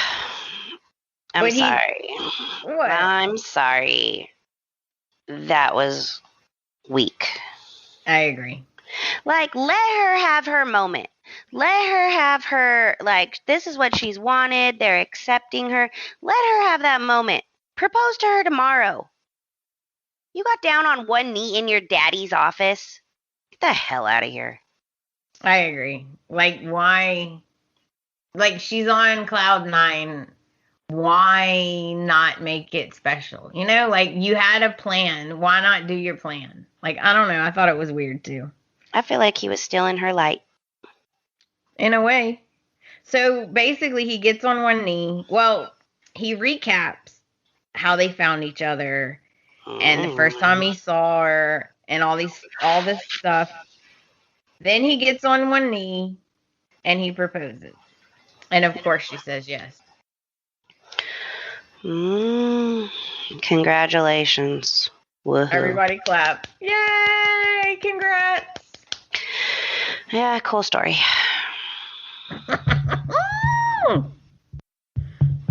I'm sorry. What? I'm sorry. That was weak. I agree. Like, let her have her moment. Let her have her, like, this is what she's wanted. They're accepting her. Let her have that moment. Propose to her tomorrow. You got down on one knee in your daddy's office. Get the hell out of here. I agree. Like, why? Like, she's on cloud 9. Why not make it special? You know, like, you had a plan. Why not do your plan? Like, I don't know. I thought it was weird, too. I feel like he was stealing her light. In a way. So, basically, he gets on one knee. Well, he recaps how they found each other, and the first time he saw her, and all this stuff. Then he gets on one knee, and he proposes. And, of course, she says yes. Congratulations. Woohoo. Everybody clap. Yay! Congrats. Yeah, cool story.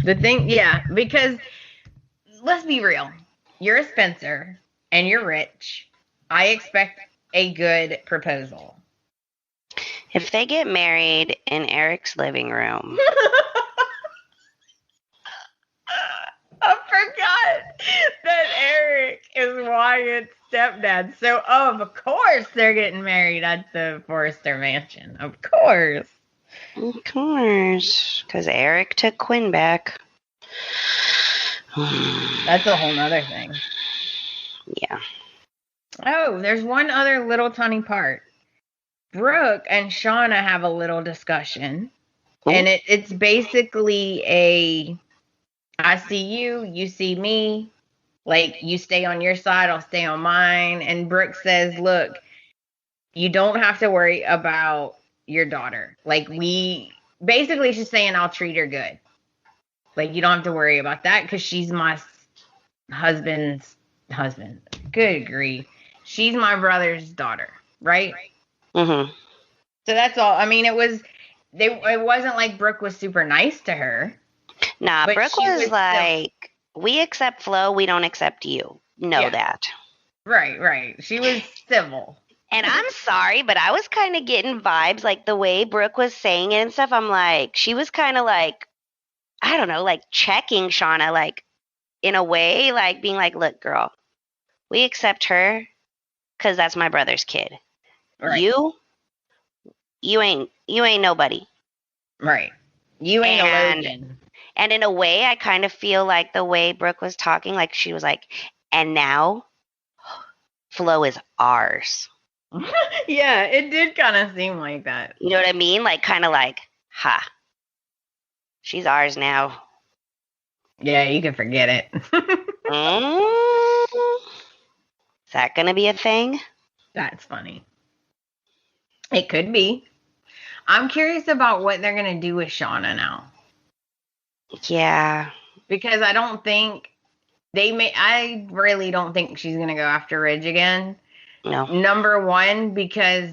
The thing, yeah, because let's be real. You're a Spencer and you're rich. I expect a good proposal. If they get married in Eric's living room. I forgot that Eric is Wyatt's stepdad. So, of course, they're getting married at the Forrester Mansion. Of course. Of course. Because Eric took Quinn back. That's a whole nother thing. Yeah. Oh, there's one other little tiny part. Brooke and Shauna have a little discussion. Ooh. And it's basically I see you, you see me. Like, you stay on your side, I'll stay on mine. And Brooke says, look, you don't have to worry about your daughter. Like, basically she's saying I'll treat her good. Like, you don't have to worry about that because she's my husband's husband. Good grief. She's my brother's daughter, right? Mm-hmm. So that's all. I mean, it wasn't like Brooke was super nice to her. Nah, Brooke was like, we accept Flo, we don't accept you. Know that. Right. She was civil. And I'm sorry, but I was kind of getting vibes, like the way Brooke was saying it and stuff. I'm like, she was kind of like, I don't know, like checking Shauna, like in a way, like being like, look, girl, we accept her because that's my brother's kid. Right. You ain't nobody. Right. You ain't a Logan. And in a way, I kind of feel like the way Brooke was talking, like she was like, and now Flo is ours. Yeah, it did kind of seem like that. You know what I mean? Like, kind of like, ha, she's ours now. Yeah, you can forget it. Is that going to be a thing? That's funny. It could be. I'm curious about what they're going to do with Shauna now. Yeah. Because I don't think I really don't think she's going to go after Ridge again. No. Number one, because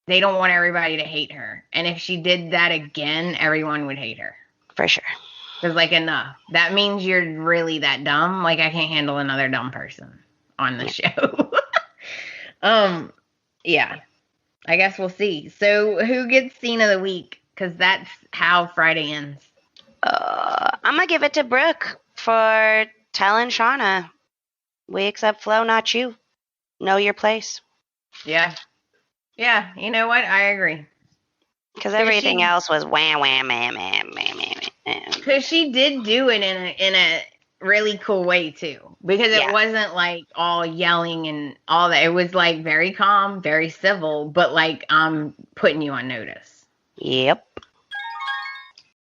they don't want everybody to hate her. And if she did that again, everyone would hate her. For sure. Because, like, enough. That means you're really that dumb. Like, I can't handle another dumb person on the show. Yeah. I guess we'll see. So, who gets scene of the week? Because that's how Friday ends. I'm going to give it to Brooke for telling Shauna, we accept Flo, not you. Know your place. Yeah. Yeah, you know what? I agree. Because everything else was wham, wham, wham, wham, wham, wham. Because she did do it in a really cool way, too. Because it wasn't, like, all yelling and all that. It was, like, very calm, very civil, but, like, I'm putting you on notice. Yep.